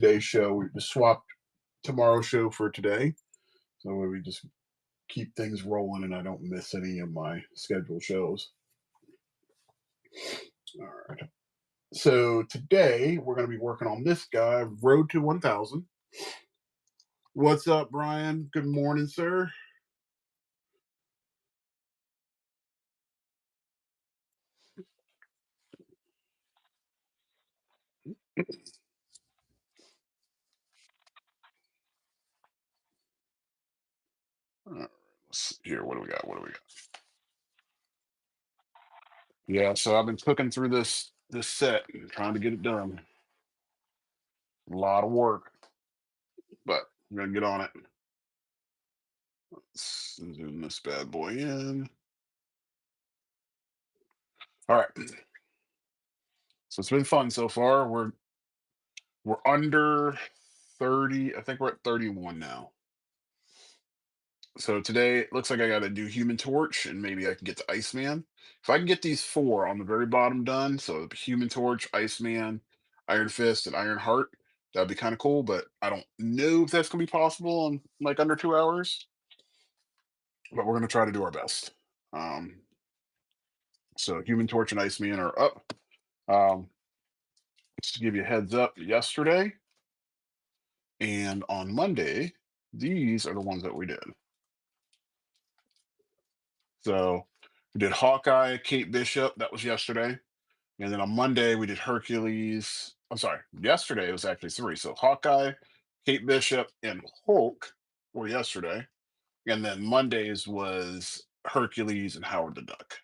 today's show. We just swapped tomorrow's show for today, so we just keep things rolling, and I don't miss any of my scheduled shows. All right. So today we're going to be working on this guy, Road to 1000. What's up, Brian? Good morning, sir. All right, let's see here. What do we got? What do we got? Yeah, so I've been cooking through this set and trying to get it done. A lot of work, but I'm gonna get on it. Let's zoom this bad boy in. All right. So it's been fun so far. We're under 30. I think we're at 31 now. So today it looks like I got to do Human Torch and maybe I can get to Iceman. If I can get these four on the very bottom done, so Human Torch, Iceman, Iron Fist, and Iron Heart, that'd be kind of cool. But I don't know if that's gonna be possible in like under 2 hours. But we're gonna try to do our best. Um, so Human Torch and Iceman are up. Um, just to give you a heads up, yesterday and on Monday, these are the ones that we did. So we did Hawkeye, Kate Bishop. That was yesterday. And then on Monday, we did Hercules. I'm sorry, yesterday it was actually three. So Hawkeye, Kate Bishop, and Hulk were yesterday. And then Mondays was Hercules and Howard the Duck.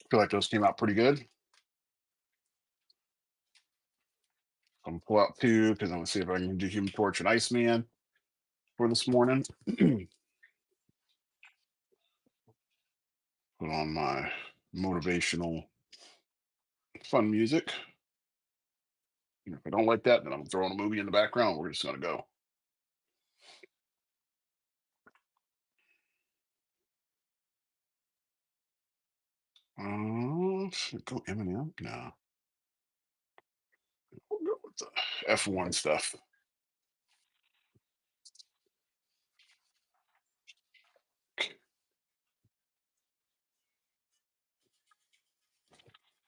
Feel like those came out pretty good. I'm gonna pull out two because I'm gonna see if I can do Human Torch and Iceman for this morning. Put on my motivational fun music. If I don't like that, then I'm throwing a movie in the background. We're just gonna go. Should it go Eminem? No. We'll go with the F1 stuff.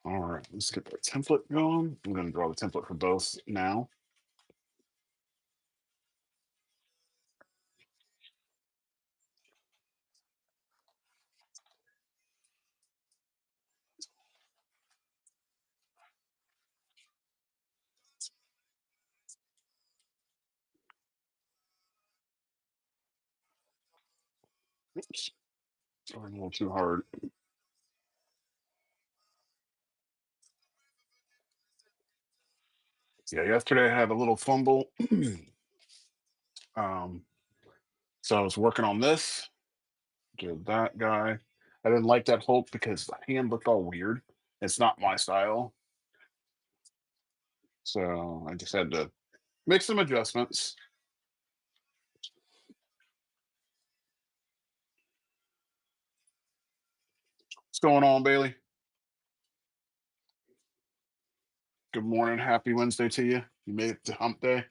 All right, let's get the template going. I'm going to draw the template for both now. Oops, sorry, a little too hard. Yeah, yesterday I had a little fumble. um, so I was working on this, did that guy. I didn't like that Hulk because the hand looked all weird. It's not my style. So I just had to make some adjustments. What's going on, Bailey? Good morning. Happy Wednesday to you. You made it to hump day.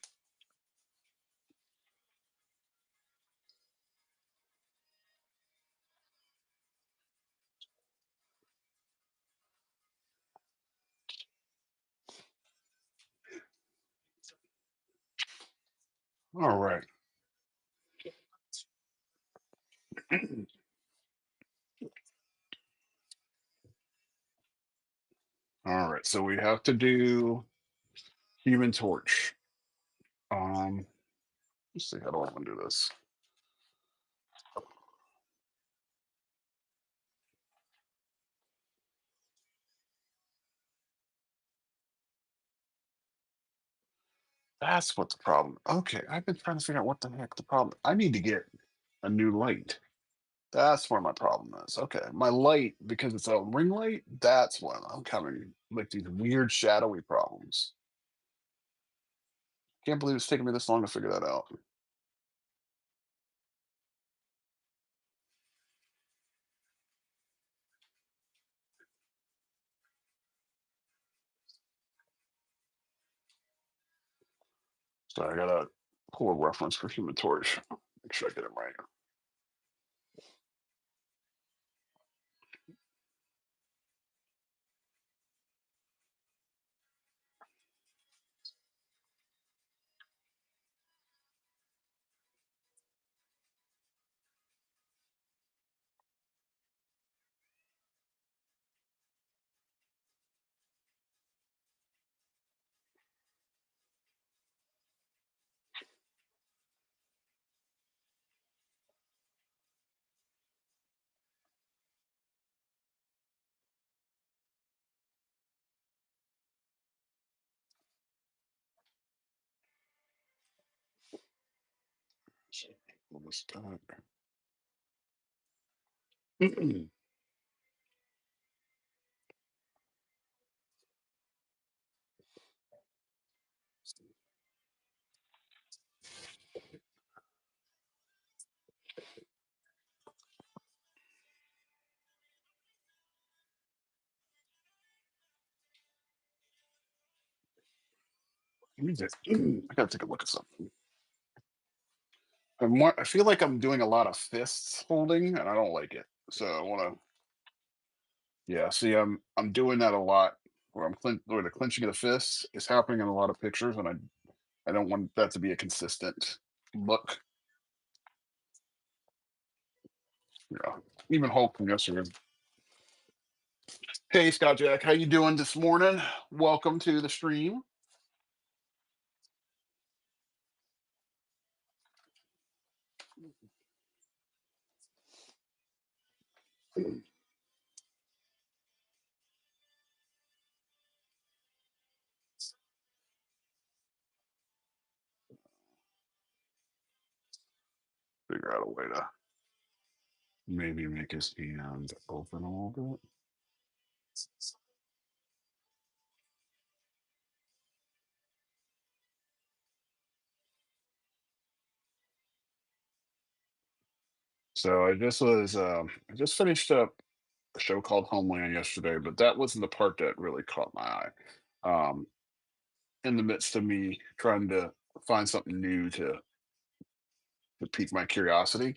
All right. All right. So we have to do Human Torch. Let's see, how do I want to do this? That's what the problem. Okay, I've been trying to figure out what the heck the problem. I need to get a new light. That's where my problem is. Okay, my light because it's a ring light. That's when I'm coming like these weird shadowy problems. Can't believe it's taking me this long to figure that out. So I gotta pull a reference for Human Torch. Make sure I get it right. So pull this back. I gotta take a look at something. I feel like I'm doing a lot of fists holding, and I don't like it. So I want to, yeah. See, I'm doing that a lot, where the clenching of the fists is happening in a lot of pictures, and I don't want that to be a consistent look. Yeah, even Hulk from yesterday. Hey, Scott Jack, how you doing this morning? Welcome to the stream. Figure out a way to maybe make his hand open a little bit. So I just finished up a show called Homeland yesterday, but that wasn't the part that really caught my eye. Um, in the midst of me trying to find something new to pique my curiosity,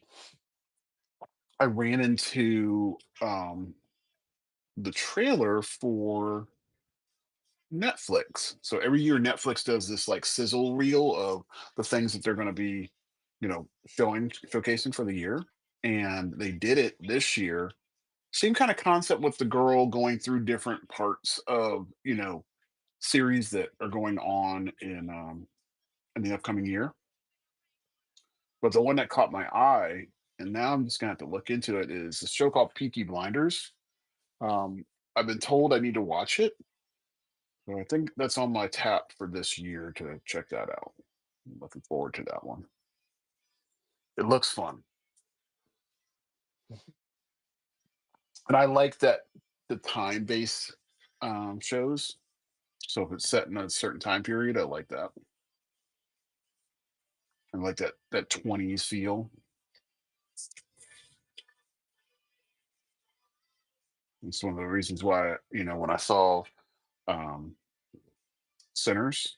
I ran into the trailer for Netflix. So every year Netflix does this like sizzle reel of the things that they're going to be, showcasing for the year. And they did it this year. Same kind of concept with the girl going through different parts of, series that are going on in the upcoming year. But the one that caught my eye, and now I'm just gonna have to look into it, is a show called Peaky Blinders. I've been told I need to watch it, so I think that's on my tap for this year to check that out. I'm looking forward to that one. It looks fun, and I like that the time base shows. So if it's set in a certain time period, I like that. I like that 20s feel. It's one of the reasons why, when I saw um, Sinners,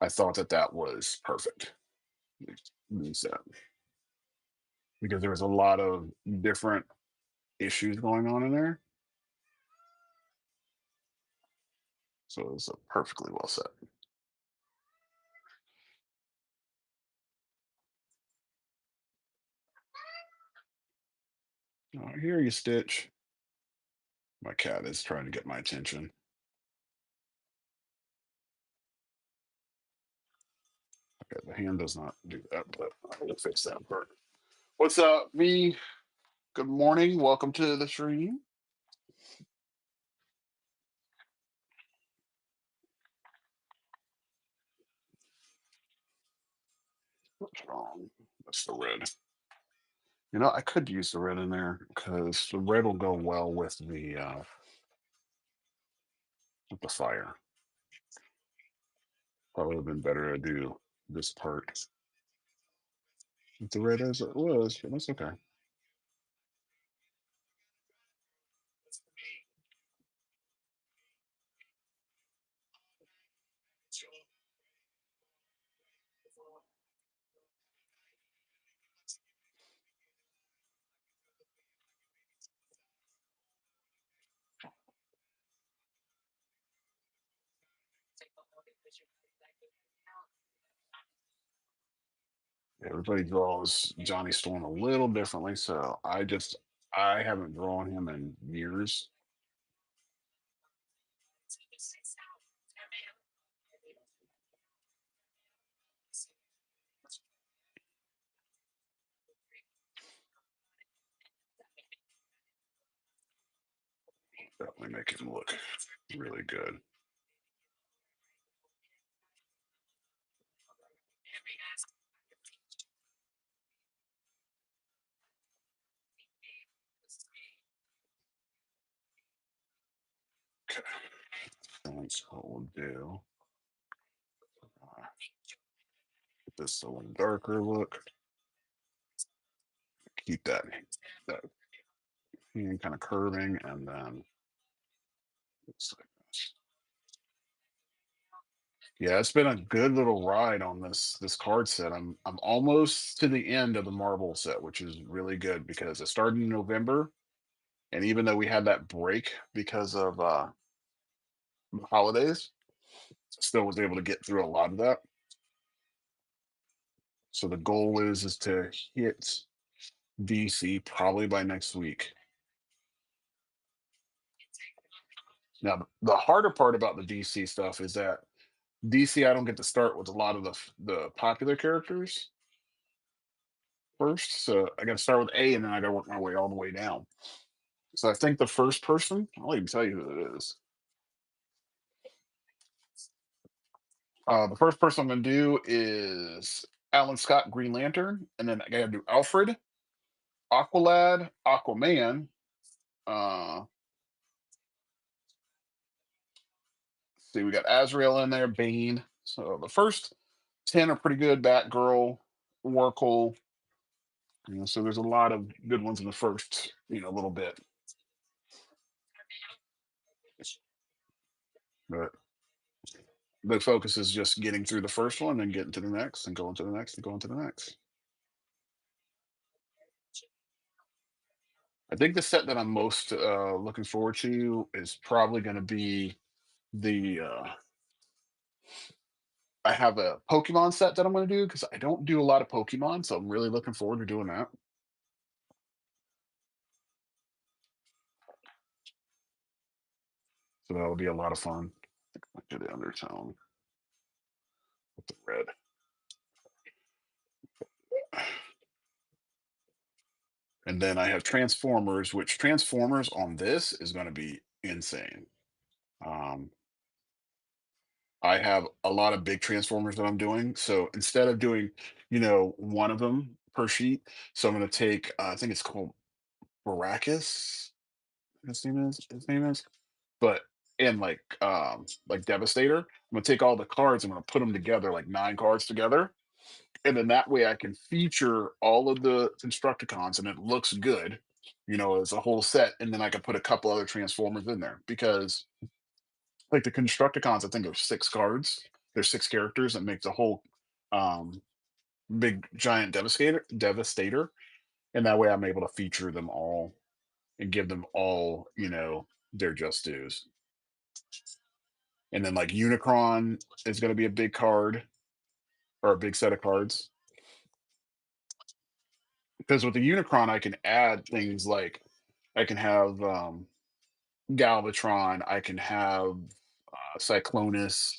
I thought that that was perfect. Means that because there was a lot of different issues going on in there, so it was perfectly well set. Oh, I hear you, Stitch. My cat is trying to get my attention. Okay, the hand does not do that, but I will fix that part. What's up, V? Good morning. Welcome to the stream. What's wrong? That's the red. I could use the red in there because the red will go well with the fire. Probably would have been better to do this part with the red as it was, but that's okay. Everybody draws Johnny Storm a little differently, so I haven't drawn him in years. Definitely make him look really good. Okay, that's what we'll do. Get this a little darker look. Keep that hand kind of curving, and then it's like this. Yeah, it's been a good little ride on this card set. I'm almost to the end of the Marvel set, which is really good because it started in November, and even though we had that break because of holidays, still was able to get through a lot of that. So the goal is to hit DC probably by next week. Now the harder part about the DC stuff is that DC I don't get to start with a lot of the popular characters first, so I got to start with A and then I got to work my way all the way down. So I think the first person, I'll even tell you who it is. The first person I'm going to do is Alan Scott, Green Lantern, and then I got to do Alfred, Aqualad, Aquaman. Uh, see, we got Azrael in there, Bane. So the first 10 are pretty good. Batgirl, Oracle. So there's a lot of good ones in the first, little bit. But the focus is just getting through the first one and getting to the next and going to the next and going to the next. I think the set that I'm most looking forward to is probably going to be the. I have a Pokemon set that I'm going to do because I don't do a lot of Pokemon, so I'm really looking forward to doing that. So that'll be a lot of fun. Look at the undertone with the red. And then I have Transformers, which Transformers on this is going to be insane. Um, I have a lot of big Transformers that I'm doing. So instead of doing, one of them per sheet, so I'm going to take, I think it's called Baracus. His name is, but in like Devastator, I'm gonna take all the cards. I'm gonna put them together, like 9 cards together, and then that way I can feature all of the Constructicons, and it looks good, as a whole set. And then I can put a couple other Transformers in there because, like the Constructicons, I think there's 6 cards. There's 6 characters that make the whole um, big giant Devastator, and that way I'm able to feature them all and give them all, their just dues. And then like Unicron is going to be a big card or a big set of cards because with the Unicron I can add things like I can have Galvatron, I can have Cyclonus,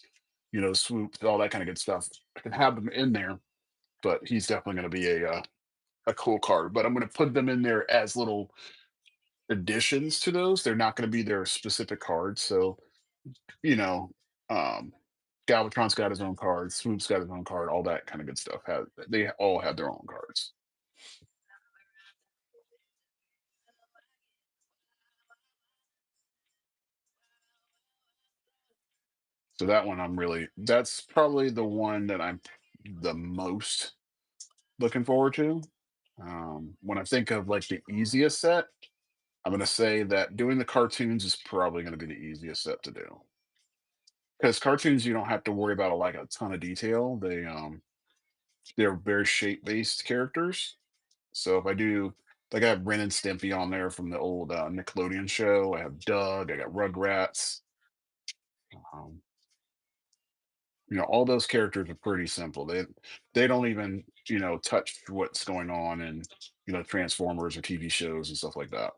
Swoop, all that kind of good stuff. I can have them in there, but he's definitely going to be a cool card. But I'm going to put them in there as little additions to those. They're not going to be their specific cards. So you know, um, Galvatron's got his own card, Swoop's got his own card, all that kind of good stuff. They all have their own cards. So that one that's probably the one that I'm the most looking forward to. When I think of like the easiest set, I'm gonna say that doing the cartoons is probably gonna be the easiest set to do. Because cartoons you don't have to worry about like a ton of detail. They're very shape based characters. So if I do, like, I have Ren and Stimpy on there from the old Nickelodeon show. I have Doug. I got Rugrats. Um, All those characters are pretty simple. They don't even, touch what's going on in, Transformers or TV shows and stuff like that.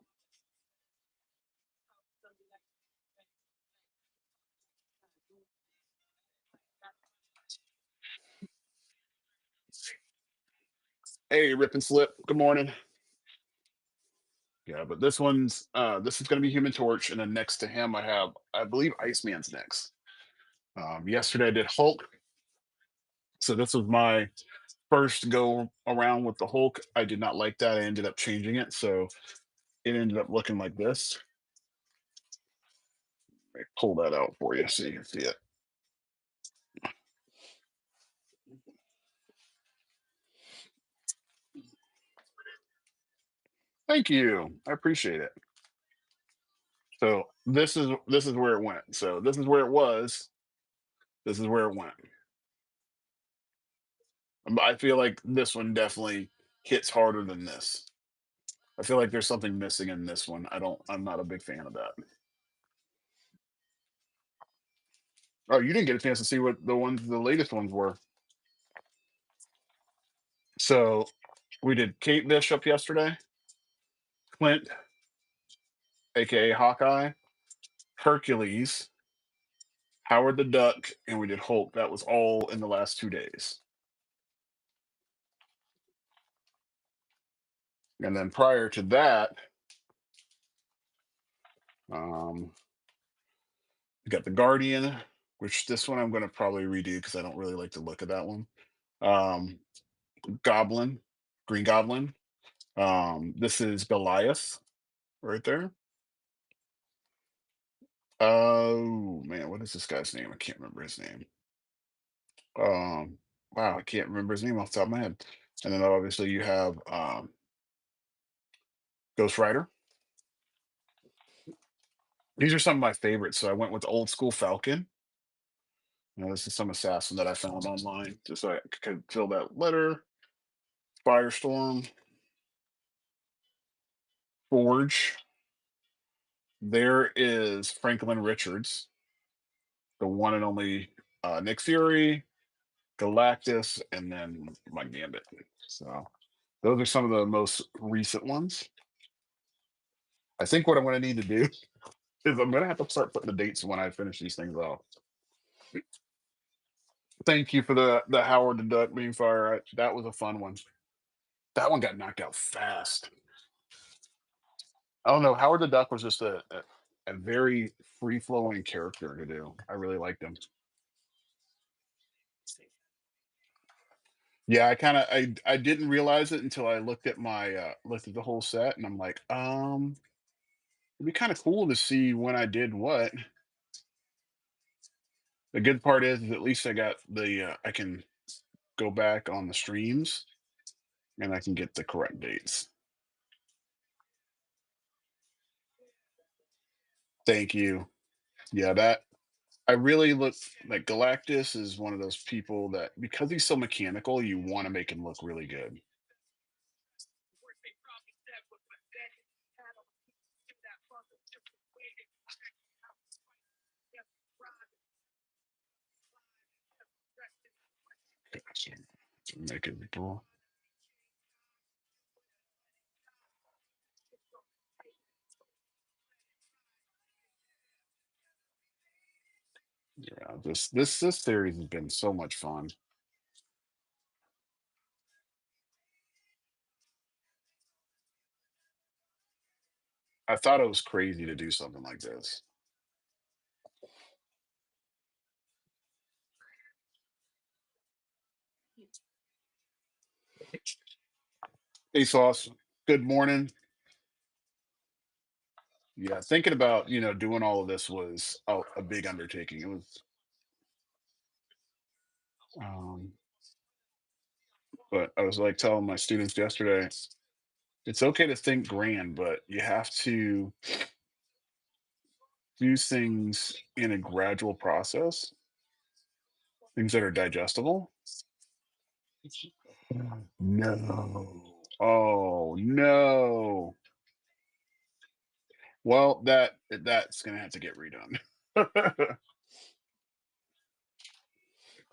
Hey, Rip and Slip. Good morning. Yeah, but this is gonna be Human Torch, and then next to him I have, I believe, Iceman's next. Yesterday I did Hulk, so this was my first go around with the Hulk. I did not like that. I ended up changing it, so it ended up looking like this. Let me pull that out for you so you can see it. Thank you. I appreciate it. So this is where it went. So this is where it was. This is where it went. I feel like this one definitely hits harder than this. I feel like there's something missing in this one. I'm not a big fan of that. Oh, you didn't get a chance to see what the latest ones were. So we did Kate Bishop yesterday, Clint, aka Hawkeye, Hercules, Howard the Duck, and we did Hulk. That was all in the last 2 days. And then prior to that, um, we got the Guardian, which this one I'm going to probably redo because I don't really like the look of that one. Um, Goblin, Green Goblin. This is Goliath right there. Oh man, what is this guy's name? I can't remember his name. Um, wow, I can't remember his name off the top of my head. And then obviously you have Ghost Rider. These are some of my favorites. So I went with Old School Falcon. This is some assassin that I found online just so I could fill that letter. Firestorm, Forge. There is Franklin Richards, the one and only Nick Fury, Galactus, and then my Gambit. So those are some of the most recent ones. I think what I'm going to need to do is I'm going to have to start putting the dates when I finish these things off. Thank you for the Howard the Duck being fire. That was a fun one. That one got knocked out fast. I don't know. Howard the Duck was just a very free flowing character to do. I really liked him. Yeah, I didn't realize it until I looked at my looked at the whole set, and I'm like, it'd be kind of cool to see when I did what. The good part is at least I got I can go back on the streams and I can get the correct dates. Thank you. Yeah, that I really look like Galactus is one of those people that because he's so mechanical, you want to make him look really good. So, make it cool. Yeah, this series has been so much fun. I thought it was crazy to do something like this. Hey, Sauce. Good morning. Yeah, thinking about doing all of this was a big undertaking. It was, um, but I was like telling my students yesterday, it's okay to think grand, but you have to do things in a gradual process, things that are digestible. No. Oh no. Well, that's gonna have to get redone.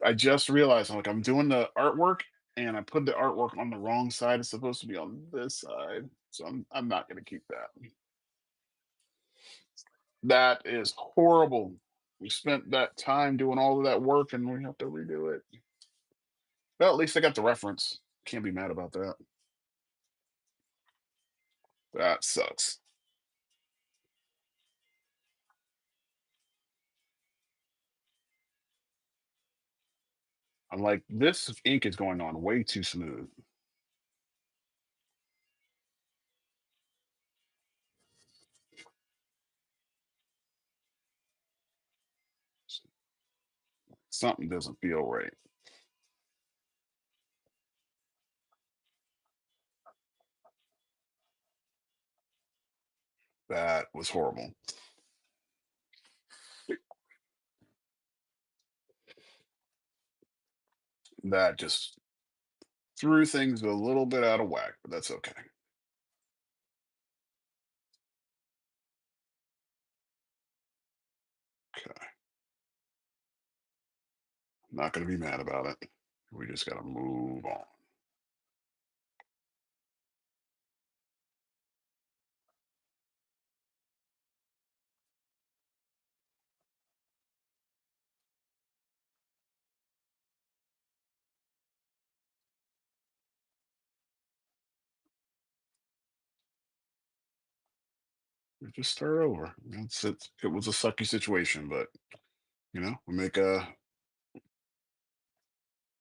I just realized I'm like I'm doing the artwork and I put the artwork on the wrong side. It's supposed to be on this side. So I'm not gonna keep that. That is horrible. We spent that time doing all of that work and we have to redo it. Well, at least I got the reference. Can't be mad about that. That sucks. I'm like, this ink is going on way too smooth. Something doesn't feel right. That was horrible. That just threw things a little bit out of whack, but that's okay. Okay. Not going to be mad about it. We just got to move on. We just start over. It's it was a sucky situation, but we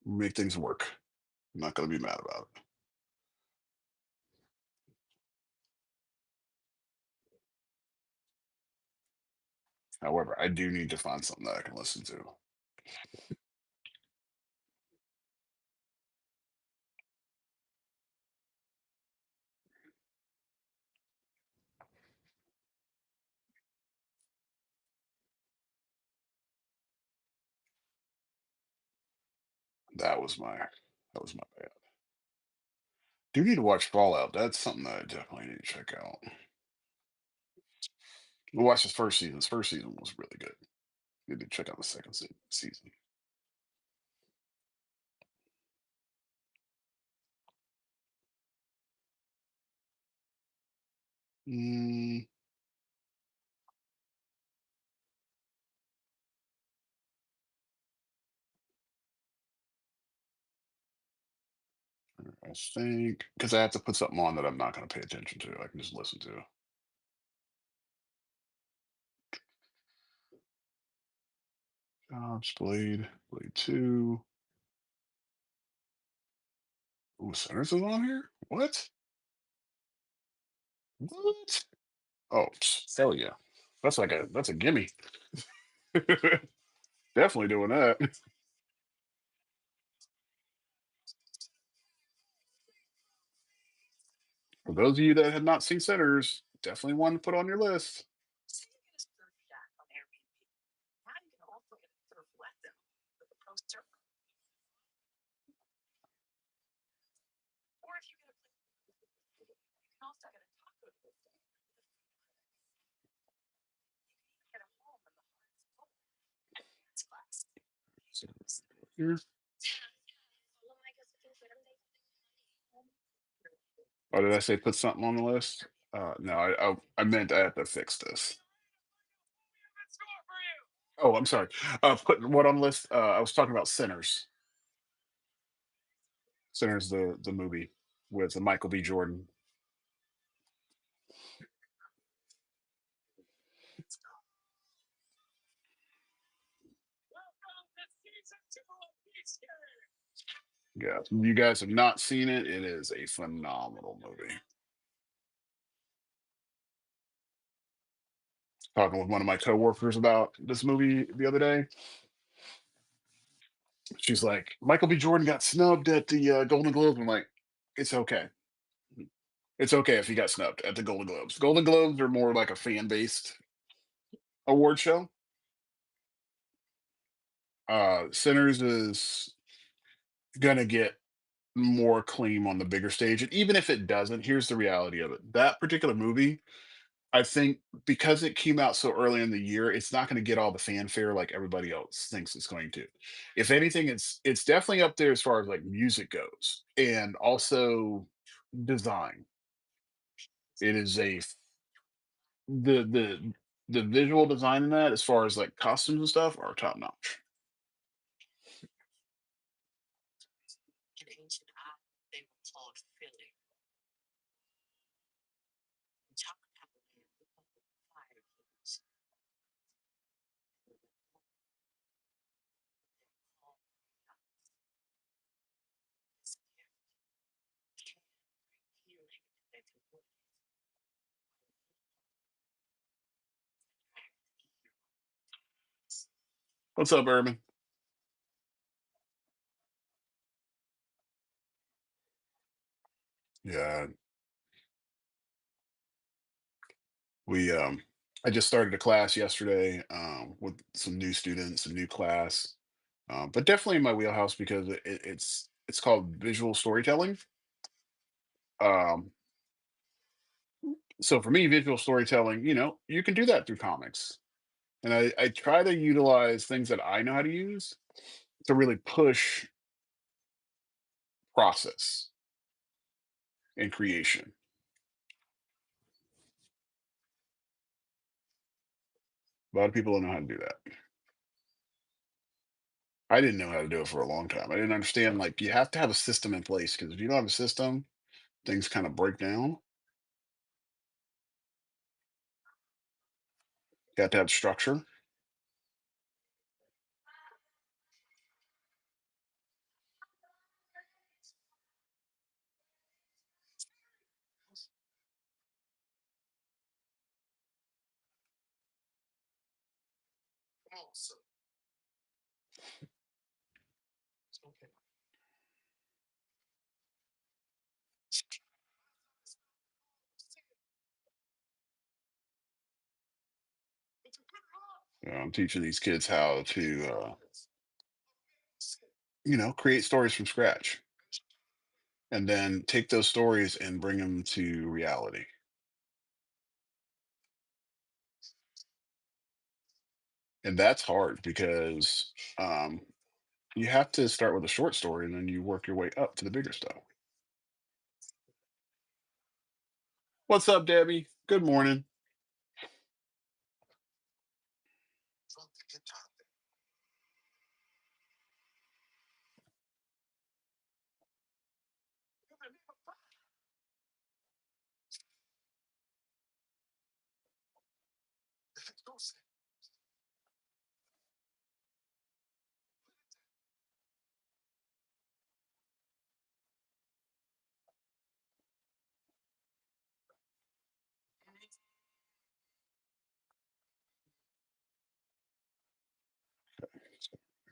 make things work. I'm not going to be mad about it. However, I do need to find something that I can listen to. That was my bad. Do need to watch Fallout. That's something that I definitely need to check out. We watched his first season. His first season was really good. Need to check out the second season. Mm, I think because I have to put something on that I'm not going to pay attention to. I can just listen to. Jobs, Blade 2. Ooh, Sinners is on here? What? What? Oh, hell yeah. That's a gimme. Definitely doing that. For those of you that have not seen Sinners, definitely one to put on your list. Here. Or did I say put something on the list? No, I meant I have to fix this. Oh, I'm sorry. Put what on the list? I was talking about Sinners. Sinners, the movie with Michael B. Jordan. Yeah, you guys have not seen it. It is a phenomenal movie. Talking with one of my coworkers about this movie the other day. She's like, Michael B. Jordan got snubbed at the Golden Globes. I'm like, it's okay. It's okay if he got snubbed at the Golden Globes. Golden Globes are more like a fan based award show. Sinners is gonna get more acclaim on the bigger stage. And even if it doesn't, here's the reality of it. That particular movie I think because it came out so early in the year, it's not gonna get all the fanfare like everybody else thinks it's going to. If anything, it's definitely up there as far as, like, music goes, and also design. It is a f the visual design in that, as far as, like, costumes and stuff, are top notch. What's up, Urban? Yeah, we, I just started a class yesterday, with some new students, a new class, but definitely in my wheelhouse because it's called visual storytelling. Um, so for me, visual storytelling, you can do that through comics, and I try to utilize things that I know how to use to really push process and creation. A lot of people don't know how to do that. I didn't know how to do it for a long time. I didn't understand, like, you have to have a system in place because if you don't have a system, things kind of break down. You have to have structure. I'm teaching these kids how to, create stories from scratch, and then take those stories and bring them to reality. And that's hard because you have to start with a short story and then you work your way up to the bigger stuff. What's up, Debbie? Good morning.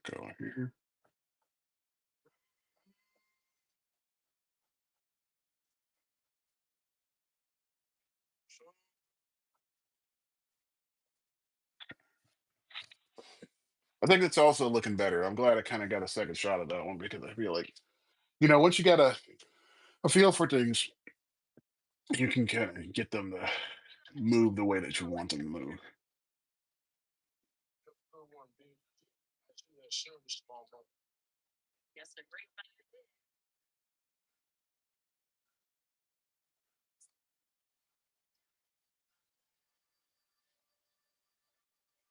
Go here. I think it's also looking better. I'm glad I kind of got a second shot at that one because I feel like, once you got a feel for things, you can kind of get them to move the way that you want them to move.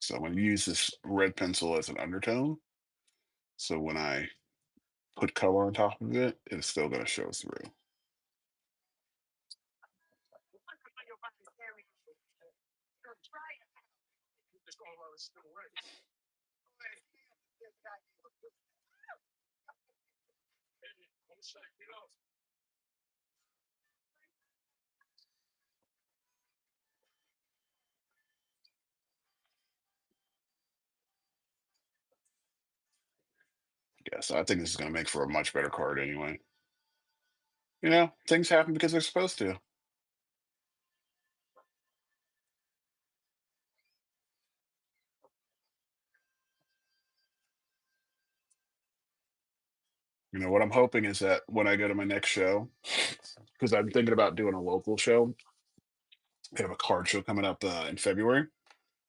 So I'm going to use this red pencil as an undertone. So when I put color on top of it, it's still going to show through. Yeah, so I think this is going to make for a much better card anyway. Things happen because they're supposed to. What I'm hoping is that when I go to my next show, because I'm thinking about doing a local show, They have a card show coming up in February.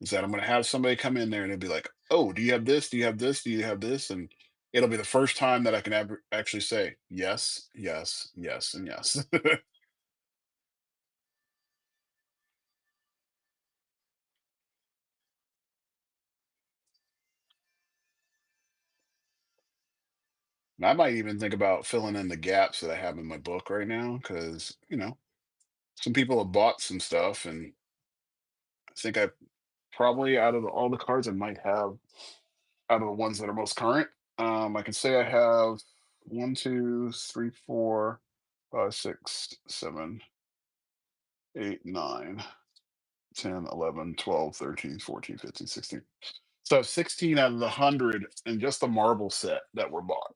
Is that I'm going to have somebody come in there and it'll be like, "Oh, do you have this? Do you have this? Do you have this?" And it'll be the first time that I can ever actually say yes, yes, yes, and yes. And I might even think about filling in the gaps that I have in my book right now because, some people have bought some stuff, and I think I probably out of all the cards I might have out of the ones that are most current, I can say I have one, two, three, four, five, six, seven, eight, nine, 10, 11, 12, 13, 14, 15, 16. So 16 out of the 100 in just the marble set that were bought.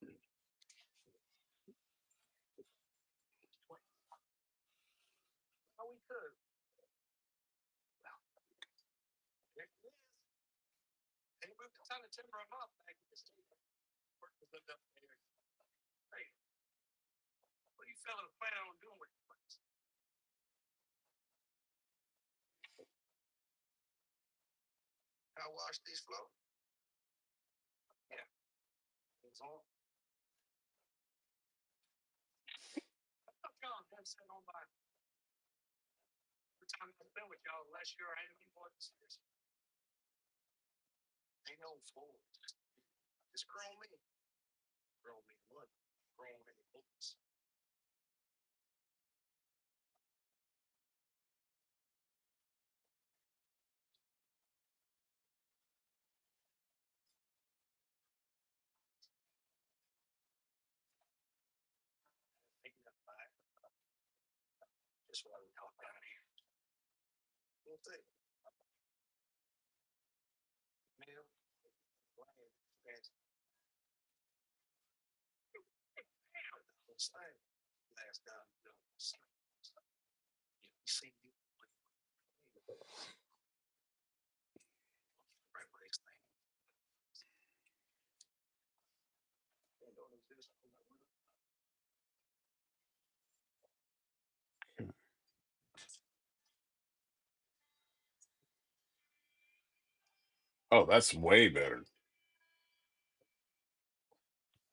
Oh, that's way better.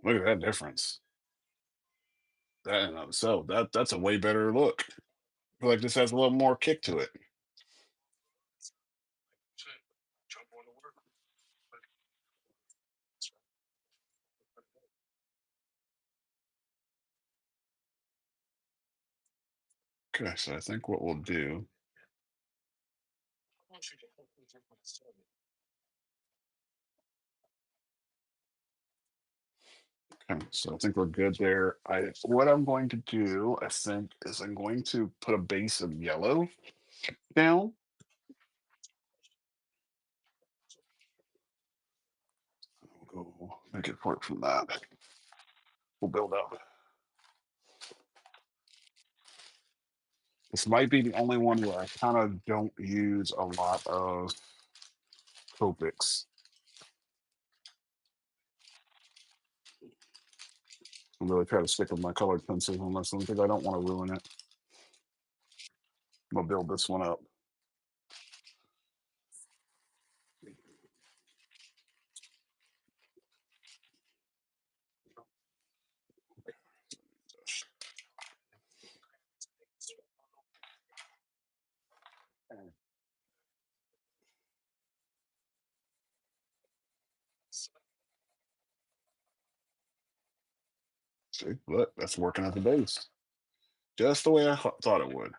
Look at that difference. That in of itself, that's a way better look. I feel like this has a little more kick to it. Okay, so I think what we'll do. Okay, so I think we're good there. What I'm going to do, I think, is I'm going to put a base of yellow down. We'll go make it work from that. We'll build up. This might be the only one where I kind of don't use a lot of Copics. I'm really try to stick with my colored pencils on this one because I don't want to ruin it. I'm gonna build this one up. See, look, that's working at the base, just the way I thought it would.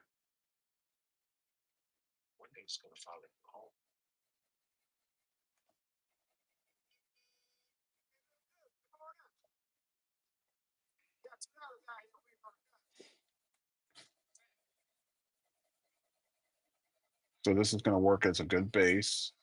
So this is going to work as a good base.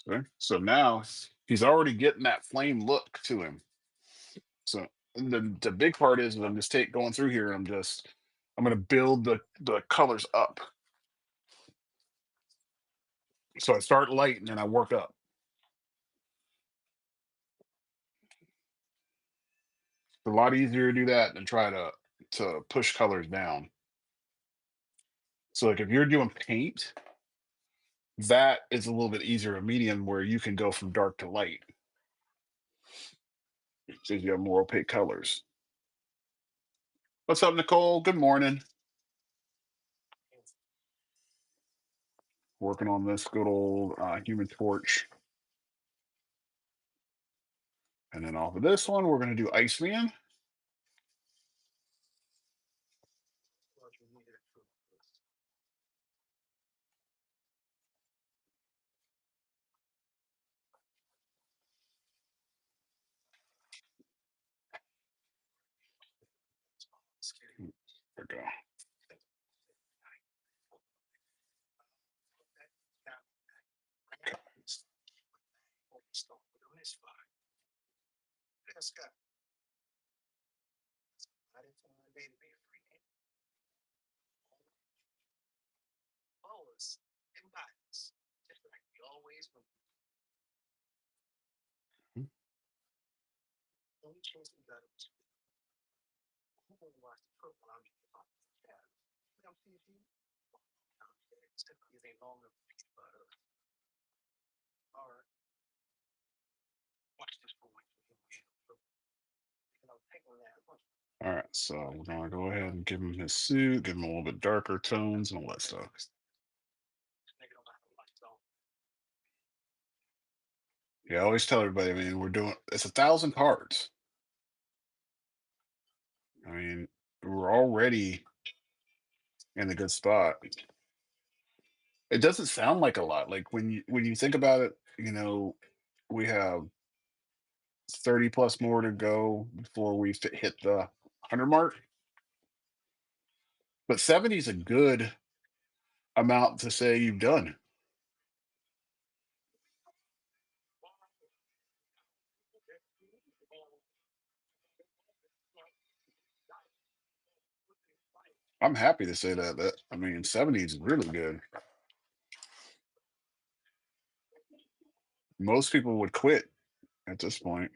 Okay. So now he's already getting that flame look to him. So and the big part is that I'm just going through here. I'm gonna build the colors up. So I start light and then I work up. It's a lot easier to do that than try to push colors down. So like if you're doing paint, that is a little bit easier a medium where you can go from dark to light. So you have more opaque colors. What's up, Nicole? Good morning. Working on this good old Human Torch. And then off of this one, we're going to do Iceman. There we go. All right, so we're gonna go ahead and give him his suit, give him a little bit darker tones and all that stuff. Yeah, I always tell everybody, I mean, we're doing it's 1,000 cards. I mean, we're already in a good spot. It doesn't sound like a lot. Like when you think about it, we have 30 plus more to go before we hit the 100 mark. But 70 is a good amount to say you've done. I'm happy to say that. That I mean, 70 is really good. Most people would quit at this point.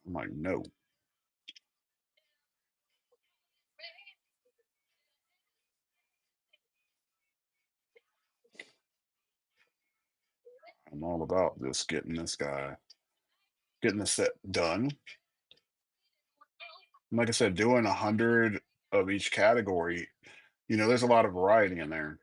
I'm like, no, I'm all about just getting this set done. And like I said, doing 100 of each category, there's a lot of variety in there.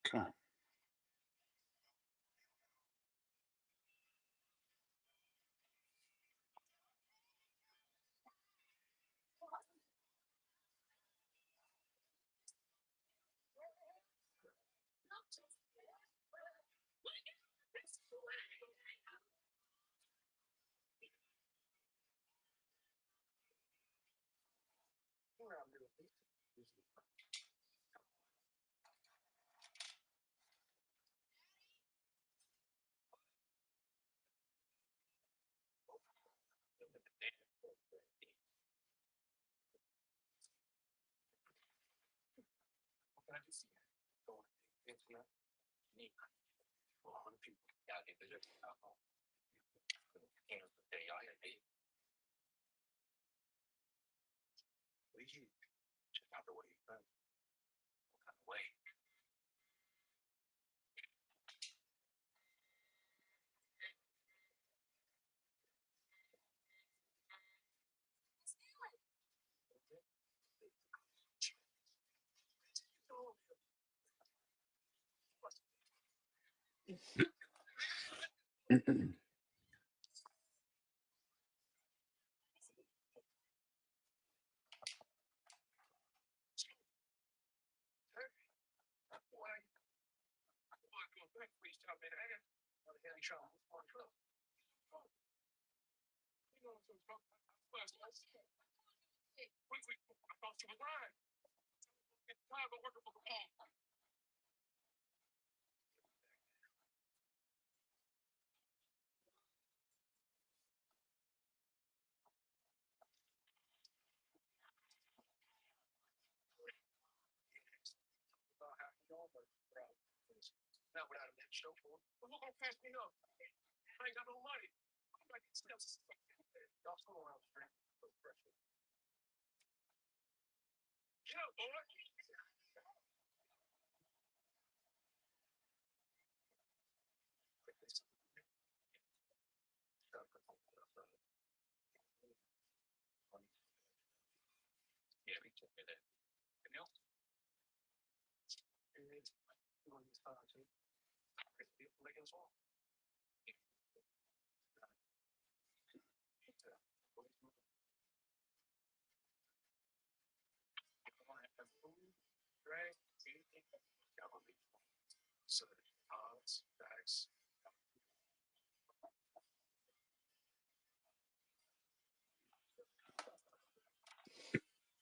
Okay.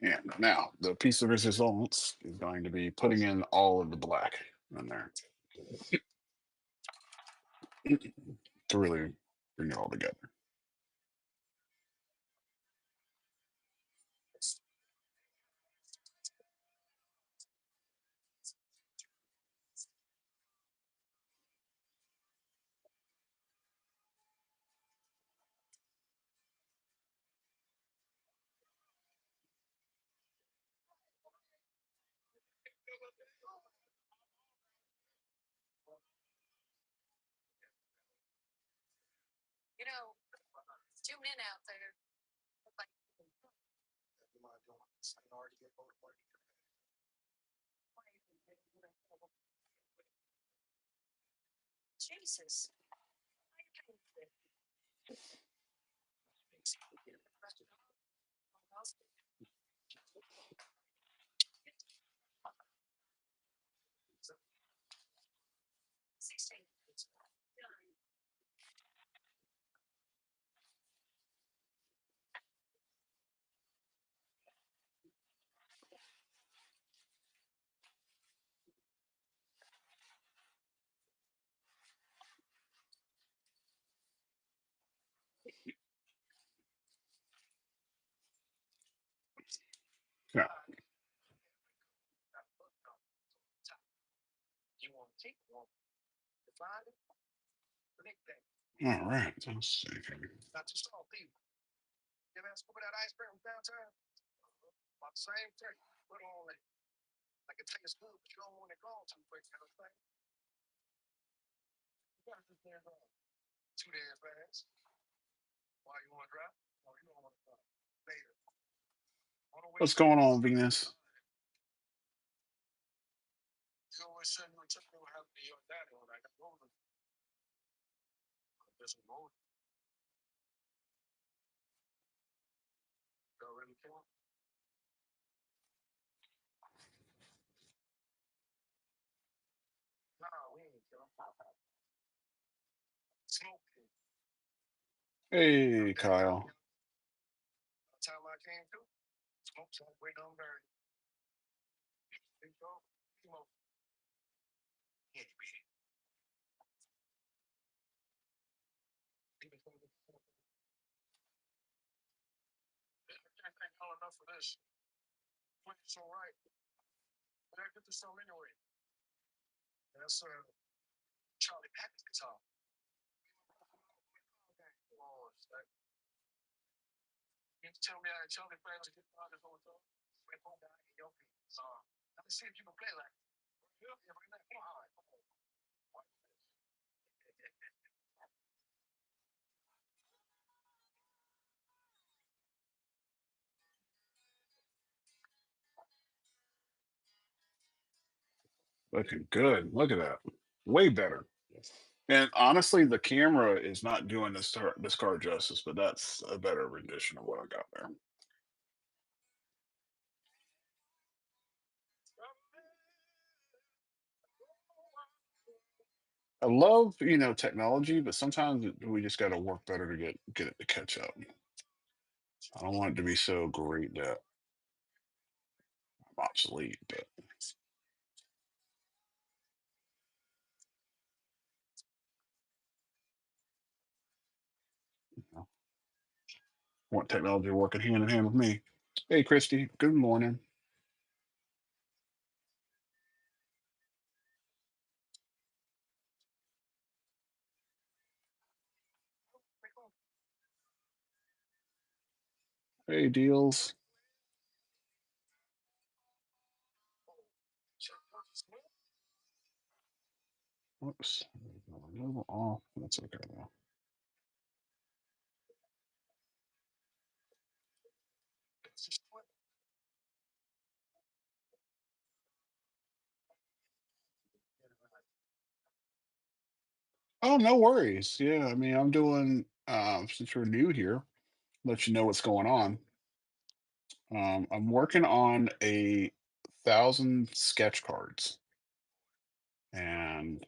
And now the piece of resistance is going to be putting in all of the black in there to really bring it all together. Yeah. All right. Let's see here. What's going on, Venus? Hey, Kyle. Looking good. Look at that. Way better. And honestly, the camera is not doing this car justice, but that's a better rendition of what I got there. I love, technology, but sometimes we just got to work better to get it to catch up. I don't want it to be so great that I'm obsolete, but I want technology working hand in hand with me. Hey, Christy. Good morning. Hey, deals. Whoops. A little off. That's okay though. Oh, no worries. Yeah, I mean, I'm doing. Since we're new here, let you know what's going on. I'm working on 1,000 sketch cards, and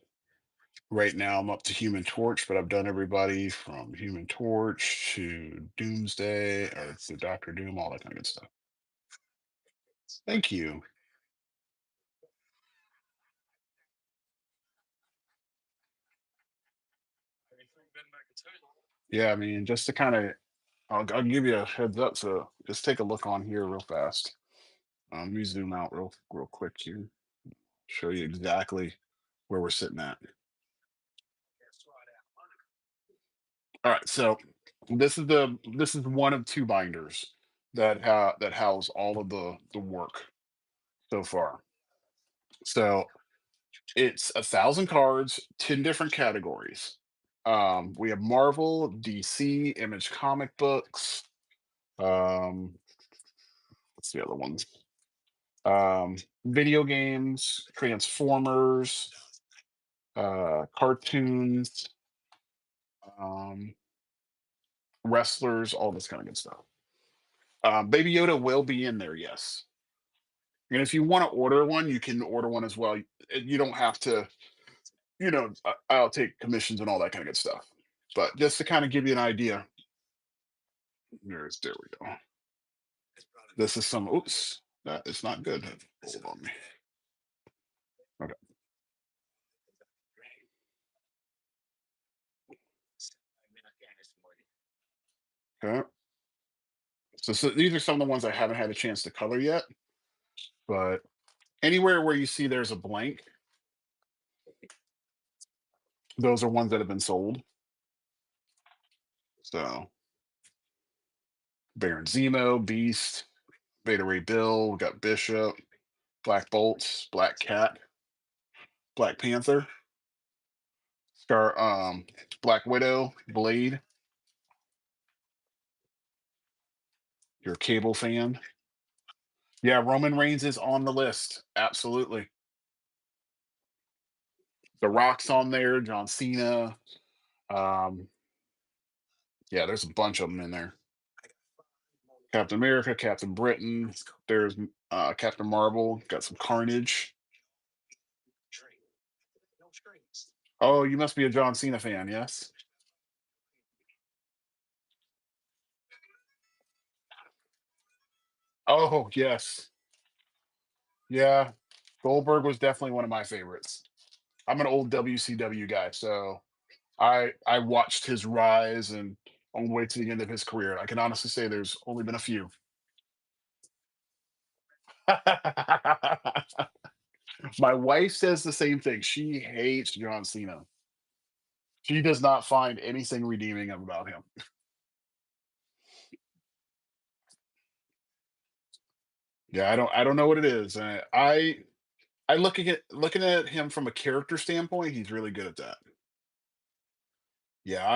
right now I'm up to Human Torch, but I've done everybody from Human Torch to Doomsday or to Doctor Doom, all that kind of good stuff. Thank you. Yeah, I mean, just to kind of, I'll give you a heads up. So just take a look on here real fast. Let me zoom out real quick here. Show you exactly where we're sitting at. All right, so this is one of two binders that house all of the work so far. So it's 1,000 cards, 10 different categories. We have Marvel, DC, Image comic books. What's the other ones? Video games, Transformers, cartoons, um, wrestlers, all this kind of good stuff. Baby Yoda will be in there, yes. And if you want to order one, you can order one as well. You don't have to, I'll take commissions and all that kind of good stuff. But just to kind of give you an idea, there we go. This is some, oops, that is not good. Hold on me. Okay. Okay. So these are some of the ones I haven't had a chance to color yet, but anywhere where you see there's a blank, those are ones that have been sold. So Baron Zemo, Beast, Beta Ray Bill, we got Bishop, Black Bolts, Black Cat, Black Panther, Scar, Black Widow, Blade. You're a Cable fan. Yeah, Roman Reigns is on the list. Absolutely. The Rock's on there, John Cena. Um, yeah, there's a bunch of them in there. Captain America, Captain Britain. There's Captain Marvel. Got some Carnage. Oh, you must be a John Cena fan, yes? Oh, yes. Yeah. Goldberg was definitely one of my favorites. I'm an old WCW guy, so I watched his rise and on the way to the end of his career. I can honestly say there's only been a few. My wife says the same thing. She hates John Cena. She does not find anything redeeming about him. Yeah, I don't know what it is. I looking at him from a character standpoint, he's really good at that. Yeah,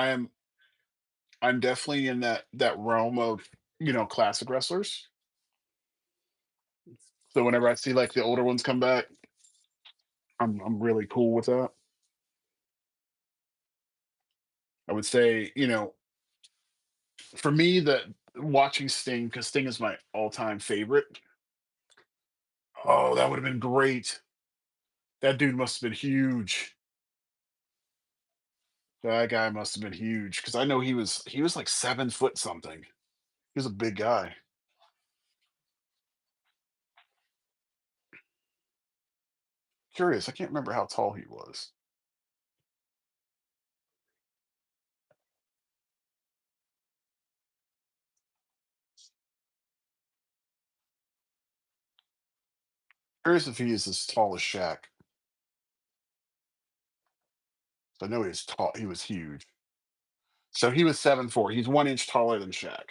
I'm definitely in that realm of, classic wrestlers. So whenever I see like the older ones come back, I'm really cool with that. I would say, for me, that watching Sting, because Sting is my all-time favorite. Oh, that would have been great. That dude must have been huge. That guy must have been huge because I know he was like 7 foot something. He was a big guy. Curious, I can't remember how tall he was. Curious if he is as tall as Shaq. I know he was tall. He was huge. So he was 7'4". He's 1 inch taller than Shaq.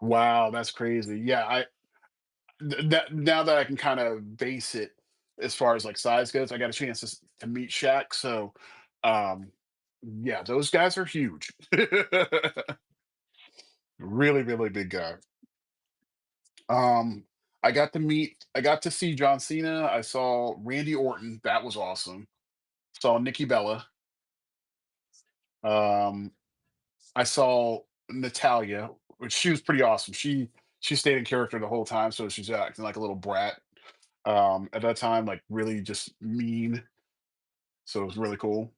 Wow, that's crazy. Yeah, that now that I can kind of base it as far as like size goes, I got a chance to meet Shaq. So, um, yeah, those guys are huge. Really, really big guy. Um, I got to see John Cena. I saw Randy Orton. That was awesome. Saw Nikki Bella. Um, I saw Natalia, which she was pretty awesome. She stayed in character the whole time, so she's acting like a little brat. At that time, like really just mean. So it was really cool.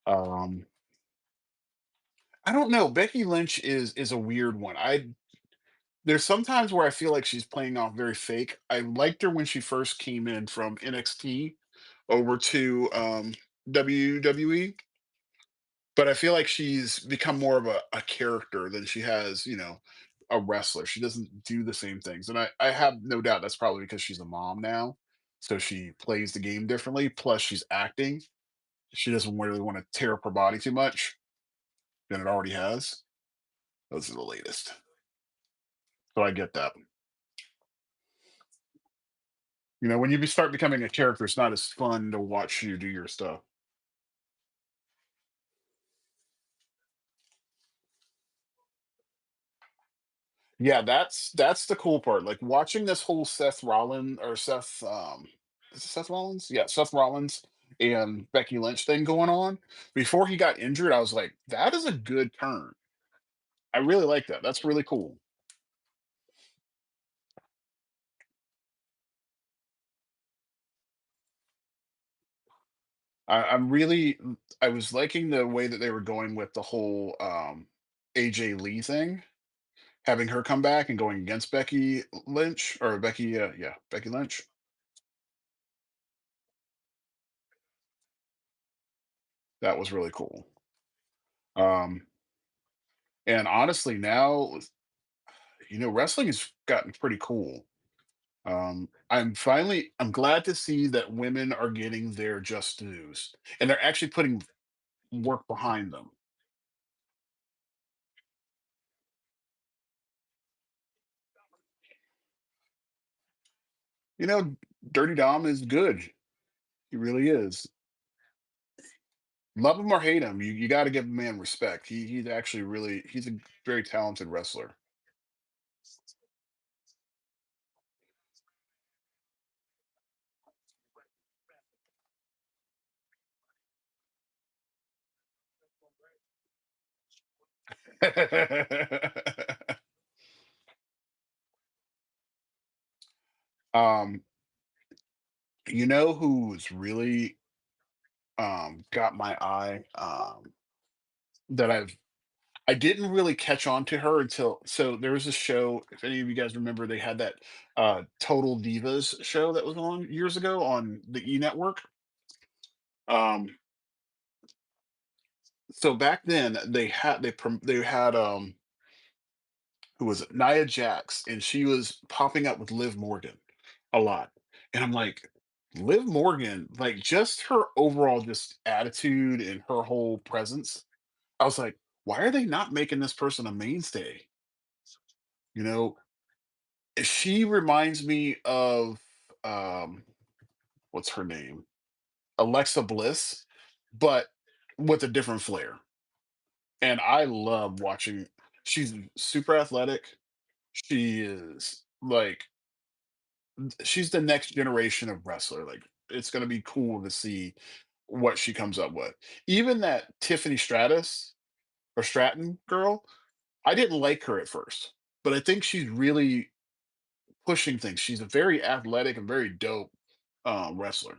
Um, I don't know. Becky Lynch is a weird one. There's sometimes where I feel like she's playing off very fake. I liked her when she first came in from NXT over to WWE, but I feel like she's become more of a character than she has, a wrestler. She doesn't do the same things. And I have no doubt that's probably because she's a mom now. So she plays the game differently. Plus, she's acting. She doesn't really want to tear up her body too much than it already has. Those are the latest. So I get that. When start becoming a character, it's not as fun to watch you do your stuff. Yeah, that's the cool part. Like watching this whole Seth Rollins or Seth is it Seth Rollins? Yeah, Seth Rollins and Becky Lynch thing going on. Before he got injured, I was like, that is a good turn. I really like that. That's really cool. I was liking the way that they were going with the whole AJ Lee thing, having her come back and going against Becky Lynch or Becky yeah, Becky Lynch. That was really cool. Um and honestly now, wrestling has gotten pretty cool. I'm glad to see that women are getting their just dues and they're actually putting work behind them. You know, Dirty Dom is good. He really is. Love him or hate him, you got to give a man respect. He's actually he's a very talented wrestler. um, who's really got my eye, that I didn't really catch on to her until so there was a show, if any of you guys remember, they had that Total Divas show that was on years ago on the E Network. Um, so back then they had who was it? Nia Jax, and she was popping up with Liv Morgan a lot. And I'm like, Liv Morgan, like just her overall just attitude and her whole presence. I was like, why are they not making this person a mainstay? You know, she reminds me of um what's her name? Alexa Bliss, but with a different flair. And I love watching, she's super athletic. She is like, she's the next generation of wrestler. Like it's gonna be cool to see what she comes up with. Even that Tiffany Stratus or Stratton girl, I didn't like her at first, but I think she's really pushing things. She's a very athletic and very dope wrestler.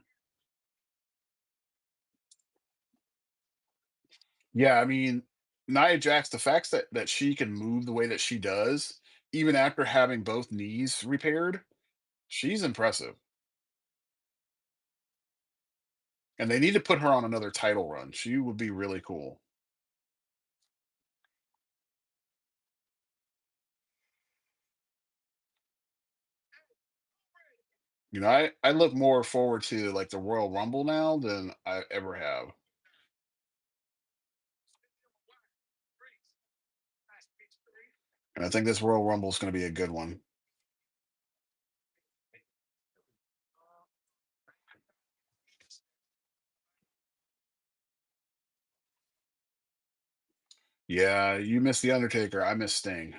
Yeah, I mean, Nia Jax, the fact that she can move the way that she does, even after having both knees repaired, she's impressive. And they need to put her on another title run. She would be really cool. I look more forward to like the Royal Rumble now than I ever have. And I think this Royal Rumble is going to be a good one. Yeah, you miss The Undertaker. I miss Sting.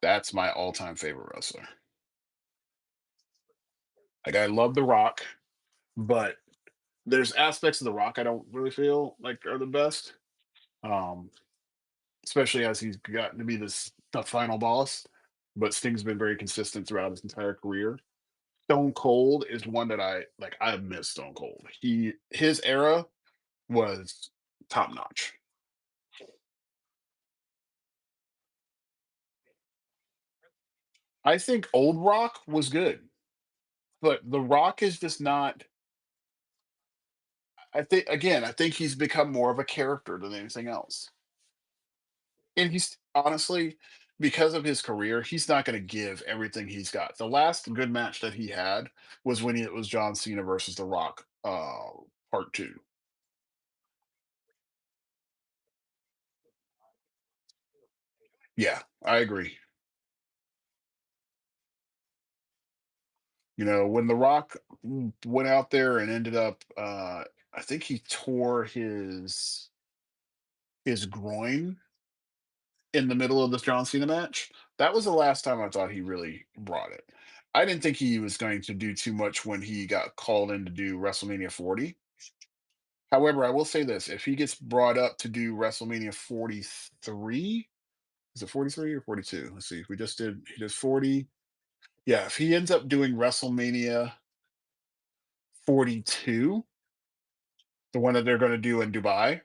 That's my all-time favorite wrestler. Like I love The Rock, but there's aspects of The Rock I don't really feel like are the best. Um, Especially as he's gotten to be this the final boss. But Sting's been very consistent throughout his entire career. Stone Cold is one that I like. I miss Stone Cold. His era was top notch. I think old Rock was good, but The Rock is just not. I think again, I think he's become more of a character than anything else. And he's honestly, because of his career, he's not going to give everything he's got. The last good match that he had was when it was John Cena versus The Rock, part two. Yeah, I agree. When The Rock went out there and ended up, I think he tore his groin in the middle of this John Cena match. That was the last time I thought he really brought it. I didn't think he was going to do too much when he got called in to do WrestleMania 40. However, I will say this: if he gets brought up to do WrestleMania 43, is it 43 or 42? Let's see. He does 40. Yeah, if he ends up doing WrestleMania 42, the one that they're going to do in Dubai,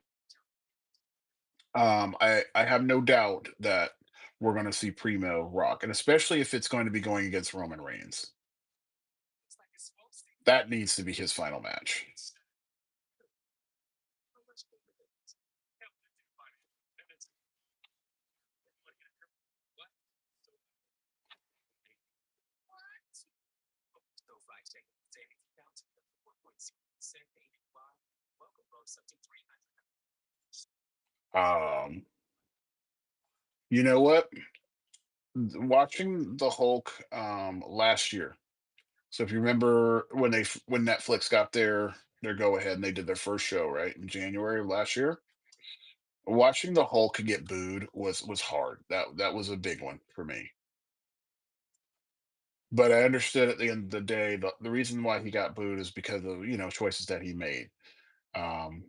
I have no doubt that we're going to see Primo Rock, and especially if it's going to be going against Roman Reigns, that needs to be his final match. Um, you know what? Watching the Hulk last year. So if you remember when Netflix got their go ahead and they did their first show right in January of last year, watching the Hulk get booed was hard. That was a big one for me. But I understood at the end of the day the reason why he got booed is because of choices that he made. Um,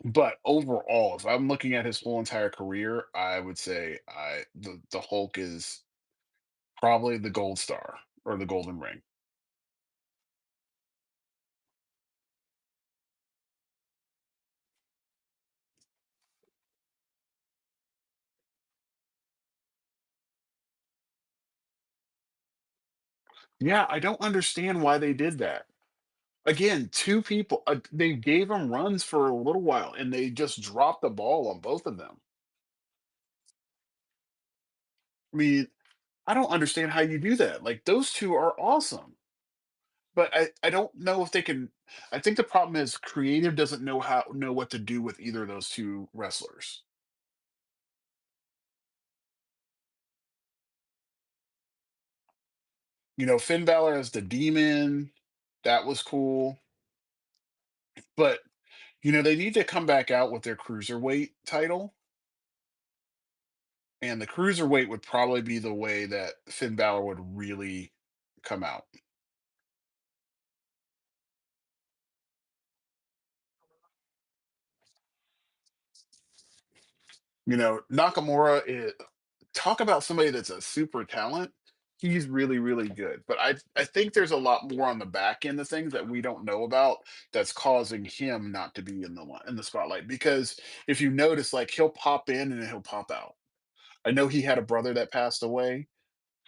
but overall, if I'm looking at his whole entire career, I would say the Hulk is probably the gold star or the golden ring. Yeah, I don't understand why they did that. Again, 2 people, they gave him runs for a little while, and they just dropped the ball on both of them. I mean, I don't understand how you do that. Like those two are awesome. But I don't know if they can. I think the problem is creative doesn't know what to do with either of those two wrestlers. Finn Balor as the demon, that was cool. But they need to come back out with their cruiserweight title, and the cruiserweight would probably be the way that Finn Balor would really come out. Nakamura is talk about somebody that's a super talent. He's really, really good. But I think there's a lot more on the back end of things that we don't know about that's causing him not to be in the spotlight. Because if you notice, like he'll pop in and then he'll pop out. I know he had a brother that passed away,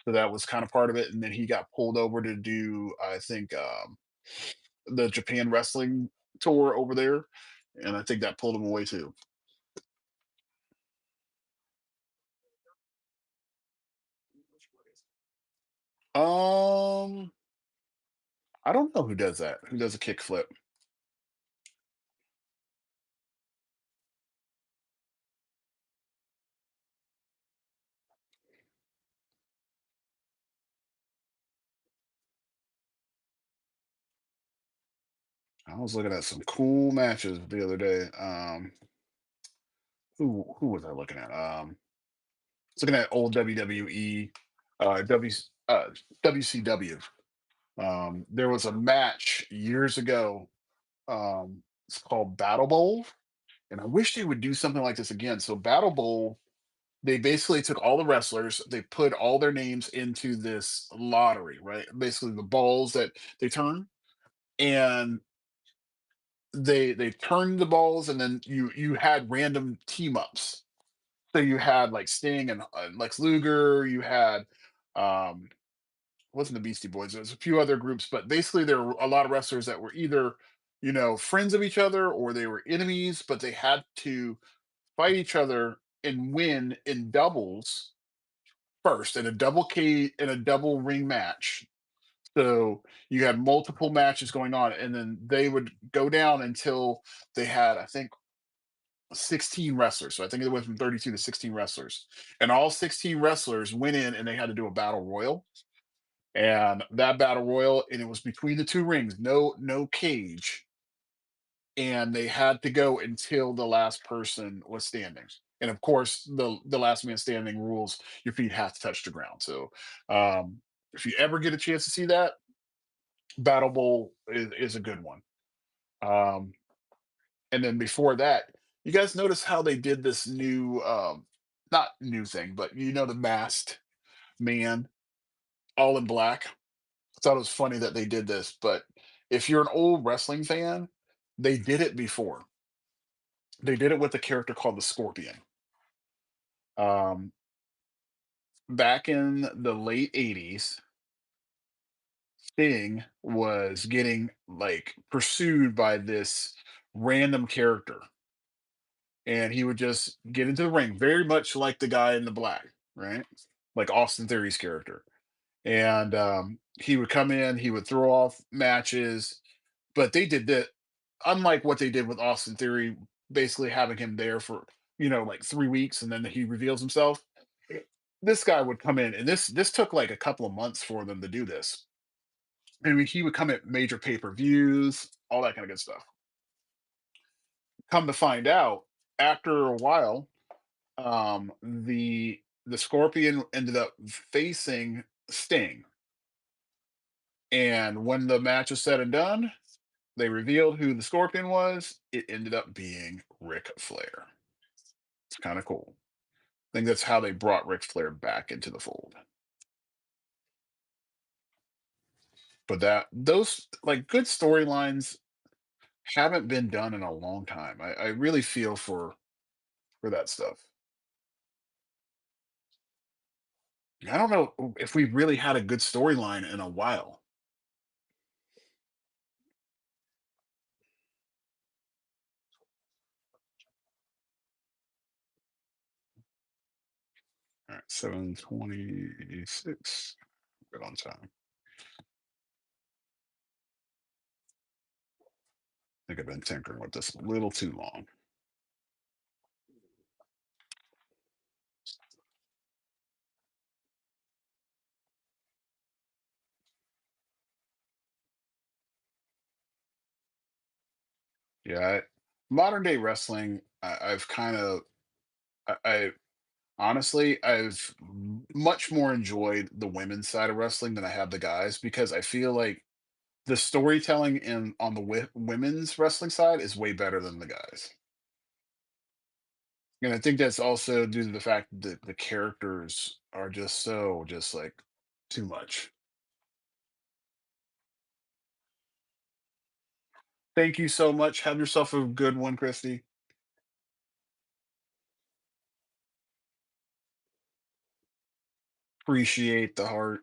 so that was kind of part of it. And then he got pulled over to do, I think, the Japan wrestling tour over there, and I think that pulled him away too. Um, I don't know who does that. Who does a kickflip? I was looking at some cool matches the other day. Who was I looking at? I was looking at old WWE, W WCW. There was a match years ago. It's called Battle Bowl, and I wish they would do something like this again. So Battle Bowl, they basically took all the wrestlers, they put all their names into this lottery, right? Basically, the balls that they turn, and they turned the balls, and then you had random team ups. So you had like Sting and Lex Luger. You had wasn't the Beastie Boys. There was a few other groups, but basically there were a lot of wrestlers that were either friends of each other or they were enemies, but they had to fight each other and win in doubles first in a double ring match. So you had multiple matches going on, and then they would go down until they had, I think, 16 wrestlers. So I think it went from 32 to 16 wrestlers. And all 16 wrestlers went in and they had to do a battle royal. And that battle royal, and it was between the two rings, no cage. And they had to go until the last person was standing. And of course, the last man standing rules, your feet have to touch the ground. So if you ever get a chance to see that, Battle Bowl is a good one. Um, and then before that, you guys notice how they did this new, not new thing, but the masked man, all in black. I thought it was funny that they did this, but if you're an old wrestling fan, they did it before. They did it with a character called the Scorpion. Um, Back in the late '80s, Sting was getting like pursued by this random character, and he would just get into the ring, very much like the guy in the black, right? Like Austin Theory's character. And he would come in, he would throw off matches, but they did that, unlike what they did with Austin Theory, basically having him there for like 3 weeks, and then he reveals himself. This guy would come in, and this took like a couple of months for them to do this. I mean, he would come at major pay-per-views, all that kind of good stuff. Come to find out, after a while, the Scorpion ended up facing Sting, and when the match was said and done, they revealed who the Scorpion was. It ended up being Ric Flair. It's kind of cool. I think that's how they brought Ric Flair back into the fold. But that those like good storylines haven't been done in a long time. I really feel for that stuff. I don't know if we really had a good storyline in a while. All right, 7:26. Good on time. I think I've been tinkering with this a little too long. Yeah, modern day wrestling, I've kind of, I honestly, I've much more enjoyed the women's side of wrestling than I have the guys because I feel like the storytelling in on the women's wrestling side is way better than the guys. And I think that's also due to the fact that the characters are just so just like too much. Thank you so much. Have yourself a good one, Christy. Appreciate the heart.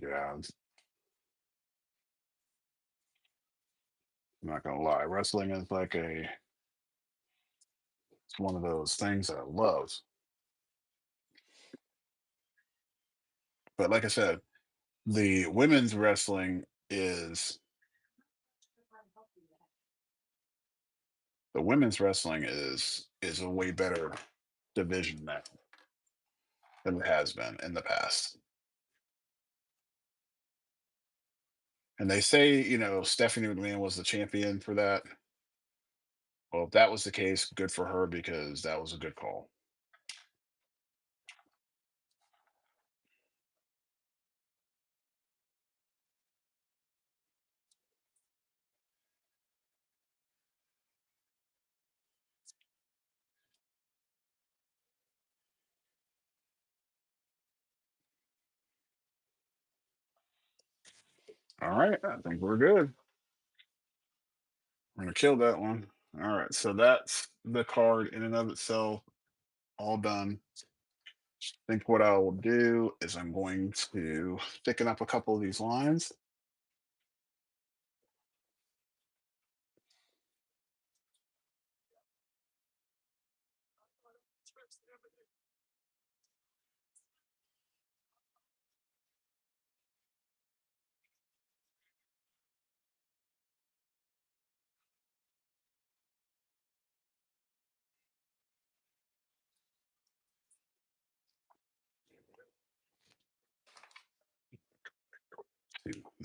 Yeah, I'm not gonna lie. Wrestling is like it's one of those things that I love. But like I said, the women's wrestling is the women's wrestling is a way better division now than it has been in the past. And they say, Stephanie McMahon was the champion for that. Well, if that was the case, good for her because that was a good call. All right, I think we're good. We're gonna kill that one. All right, so that's the card in and of itself, all done. I think what I will do is I'm going to thicken up a couple of these lines.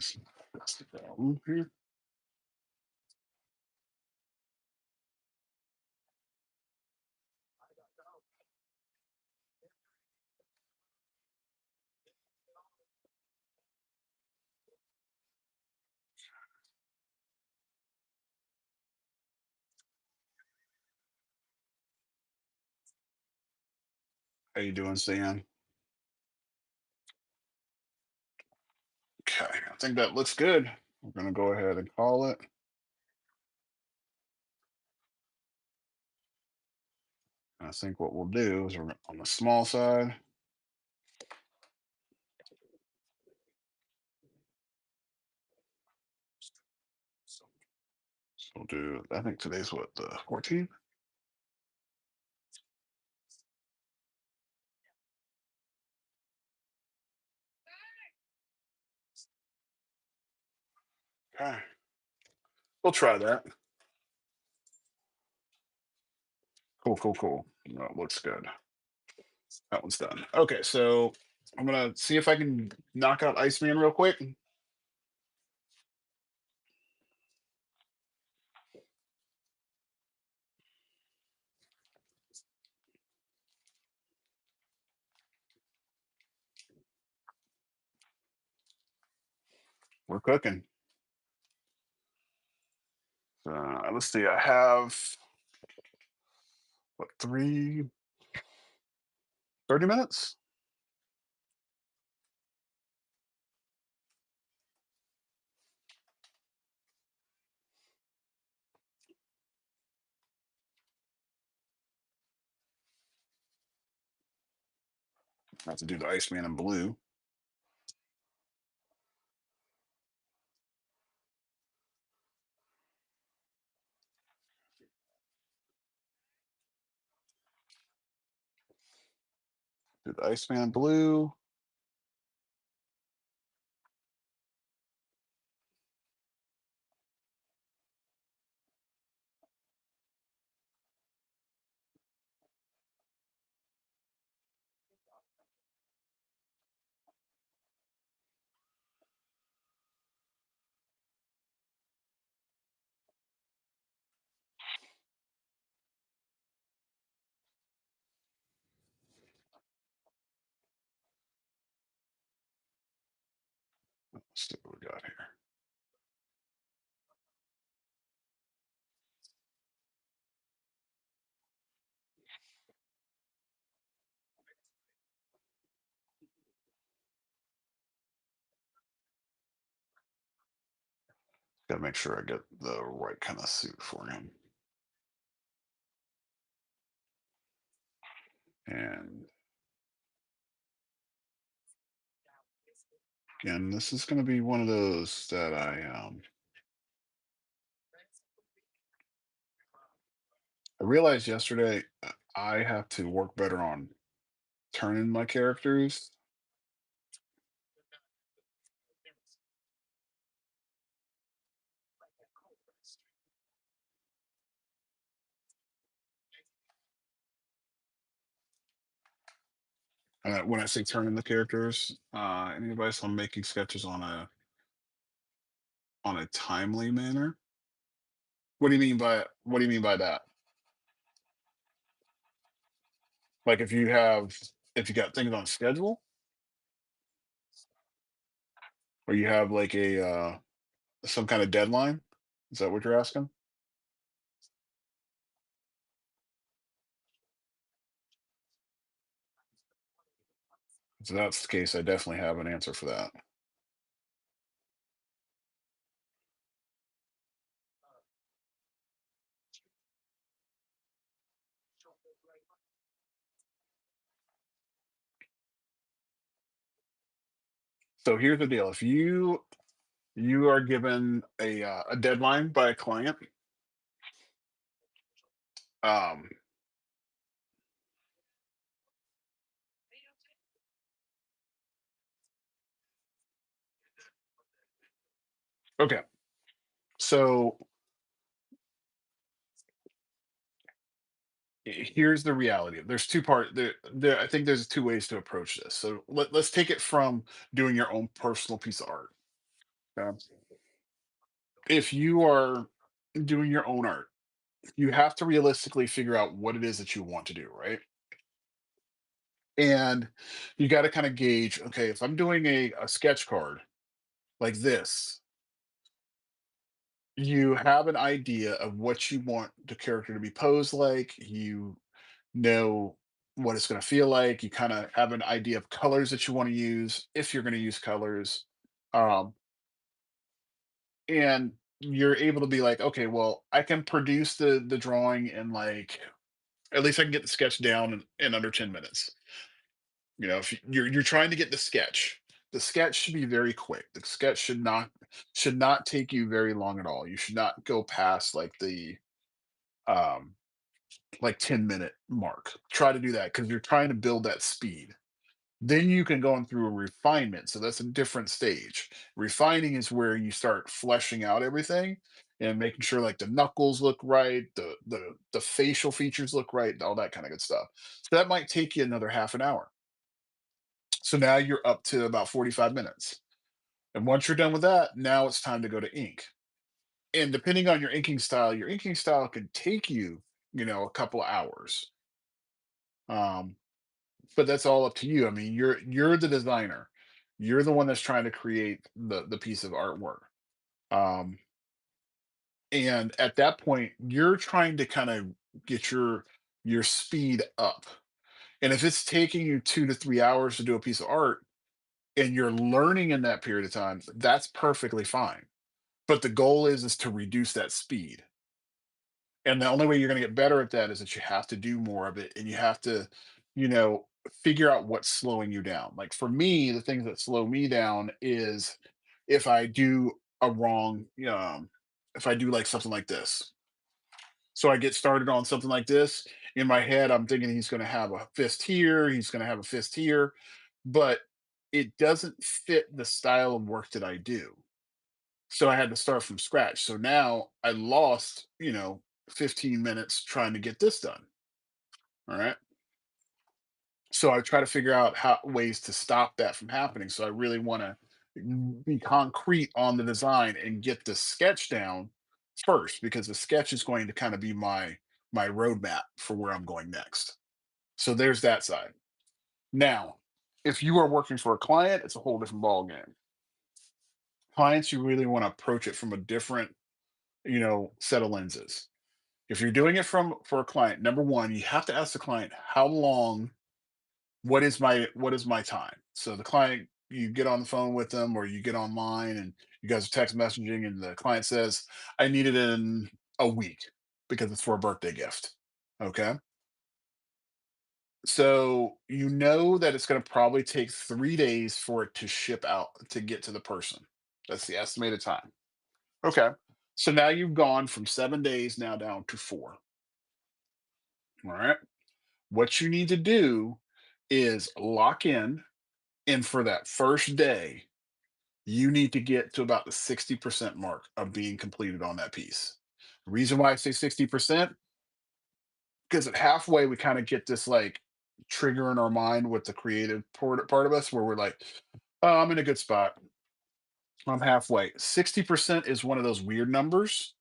See, that's the problem here. How you doing, Stan? Okay, I think that looks good. We're gonna go ahead and call it. I think what we'll do is on the small side. So we'll do. I think today's what, the 14th. Okay, we'll try that. Cool, cool, cool. No, it looks good. That one's done. Okay, so I'm gonna see if I can knock out Iceman real quick. We're cooking. Let's see. I have what, 30 minutes? I have to do the Iceman in blue. Do the Iceman in blue. Let's see what we got here. Got to make sure I get the right kind of suit for him. And again, this is going to be one of those that I realized yesterday I have to work better on turning my characters. When I say turning the characters, any advice on making sketches on a timely manner? What do you mean by that? Like if you got things on schedule, or you have like a some kind of deadline? Is that what you're asking? If that's the case, I definitely have an answer for that. So here's the deal: if you are given a deadline by a client, um, okay. So here's the reality. There's two part there. I think there's two ways to approach this. So let's take it from doing your own personal piece of art. Okay? If you are doing your own art, you have to realistically figure out what it is that you want to do, right? And you got to kind of gauge, okay, if I'm doing a sketch card like this, you have an idea of what you want the character to be posed like. You know what it's going to feel like. You kind of have an idea of colors that you want to use if you're going to use colors. Um, and you're able to be like, okay, well, I can produce the drawing in like at least I can get the sketch down in under 10 minutes. You know, if you're trying to get the sketch should be very quick. The sketch should not take you very long at all. You should not go past um like 10-minute mark. Try to do that because you're trying to build that speed. Then you can go on through a refinement. So that's a different stage. Refining is where you start fleshing out everything and making sure like the knuckles look right, the facial features look right, all that kind of good stuff. So that might take you another half an hour. So now you're up to about 45 minutes. And once you're done with that, now it's time to go to ink. And depending on your inking style can take you, a couple of hours. Um, but that's all up to you. I mean, you're the designer. You're the one that's trying to create the piece of artwork. Um, and at that point, you're trying to kind of get your speed up. And if it's taking you 2 to 3 hours to do a piece of art, and you're learning in that period of time, that's perfectly fine. But the goal is to reduce that speed. And the only way you're going to get better at that is that you have to do more of it and you have to, you know, figure out what's slowing you down. Like for me, the things that slow me down is if I do a wrong, if I do like something like this. So I get started on something like this. In my head, I'm thinking he's going to have a fist here, he's going to have a fist here, but it doesn't fit the style of work that I do. So I had to start from scratch. So now I lost, 15 minutes trying to get this done. All right. So I try to figure out how ways to stop that from happening. So I really want to be concrete on the design and get the sketch down first, because the sketch is going to kind of be my roadmap for where I'm going next. So there's that side. Now, if you are working for a client, it's a whole different ball game. Clients, you really want to approach it from a different, set of lenses. If you're doing it from for a client, number one, you have to ask the client how long, what is my time. So the client, you get on the phone with them or you get online and you guys are text messaging and the client says, I need it in a week because it's for a birthday gift. Okay. So you know that it's going to probably take 3 days for it to ship out to get to the person. That's the estimated time. Okay. So now you've gone from 7 days now down to four. All right. What you need to do is lock in. And for that first day, you need to get to about the 60% mark of being completed on that piece. The reason why I say 60%, because at halfway, we kind of get this like trigger in our mind with the creative part of us where we're like, oh, I'm in a good spot. I'm halfway. 60% is one of those weird numbers.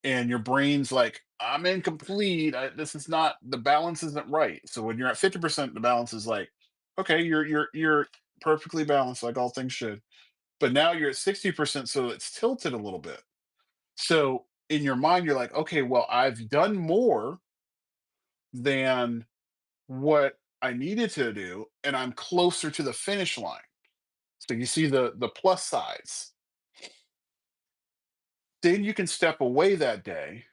And your brain's like, I'm incomplete. This is not, the balance isn't right. So when you're at 50%, the balance is like, okay, you're perfectly balanced, like all things should. But now you're at 60%, so it's tilted a little bit. So in your mind, you're like, okay, well, I've done more than what I needed to do, and I'm closer to the finish line. So you see the plus sides. Then you can step away that day,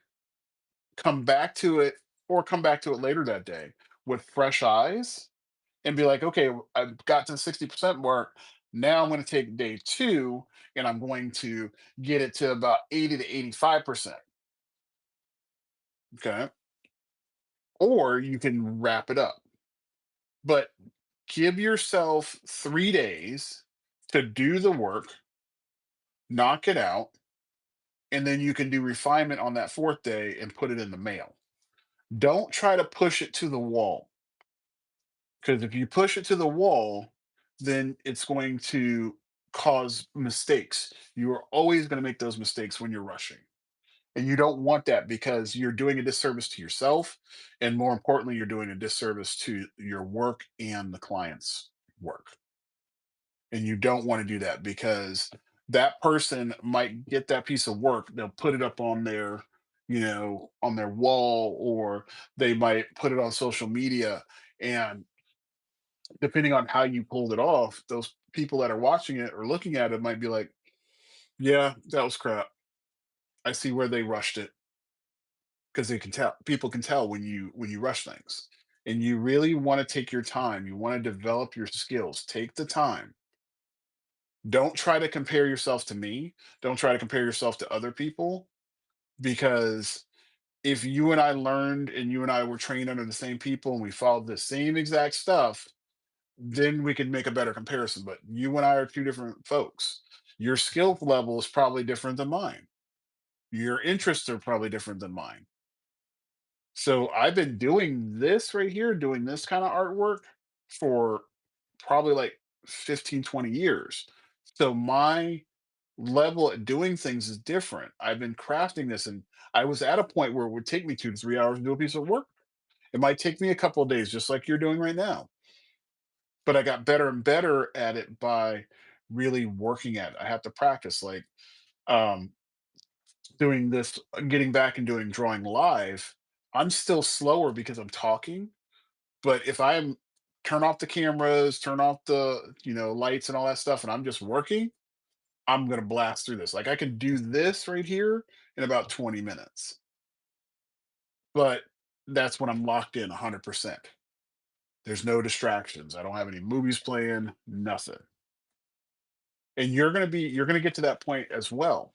come back to it, or come back to it later that day with fresh eyes and be like, okay, I've got to the 60% mark. Now I'm going to take day two and I'm going to get it to about 80 to 85%. Okay. Or you can wrap it up. But give yourself 3 days to do the work, knock it out, and then you can do refinement on that fourth day and put it in the mail. Don't try to push it to the wall, because if you push it to the wall, then it's going to cause mistakes. You are always going to make those mistakes when you're rushing. And you don't want that because you're doing a disservice to yourself. And more importantly, you're doing a disservice to your work and the client's work. And you don't want to do that because that person might get that piece of work, they'll put it up on their, on their wall, or they might put it on social media. And depending on how you pulled it off, those people that are watching it or looking at it might be like, yeah, that was crap. I see where they rushed it, because they can tell, people can tell when you rush things. And you really want to take your time, you want to develop your skills, take the time. Don't try to compare yourself to me, don't try to compare yourself to other people, because if you and I learned and you and I were trained under the same people and we followed the same exact stuff, then we could make a better comparison. But you and I are two different folks. Your skill level is probably different than mine, your interests are probably different than mine. So I've been doing this right here, doing this kind of artwork for probably like 15, 20 years. So my level at doing things is different. I've been crafting this, and I was at a point where it would take me 2 to 3 hours to do a piece of work. It might take me a couple of days, just like you're doing right now. But I got better and better at it by really working at it. I have to practice, like, um, doing this, getting back and doing drawing live. I'm still slower because I'm talking. But if I'm turn off the cameras, turn off the, lights and all that stuff, and I'm just working, I'm gonna blast through this. Like I could do this right here in about 20 minutes. But that's when I'm locked in 100%. There's no distractions. I don't have any movies playing, nothing. And you're gonna get to that point as well.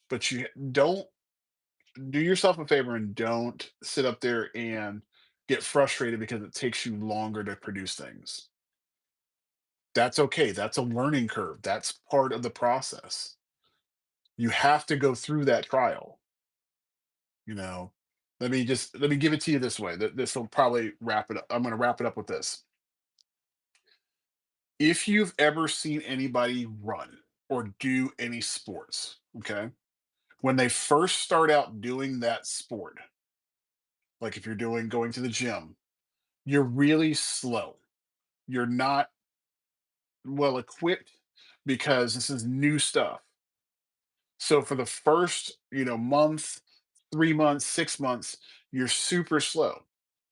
But you don't do yourself a favor and don't sit up there and get frustrated because it takes you longer to produce things. That's okay. That's a learning curve. That's part of the process. You have to go through that trial, you know. Let me give it to you this way. This will probably wrap it up. I'm going to wrap it up with this. If you've ever seen anybody run or do any sports, okay? When they first start out doing that sport, like if you're doing going to the gym, you're really slow. You're not well equipped because this is new stuff. So for the first, month, 3 months, 6 months, you're super slow.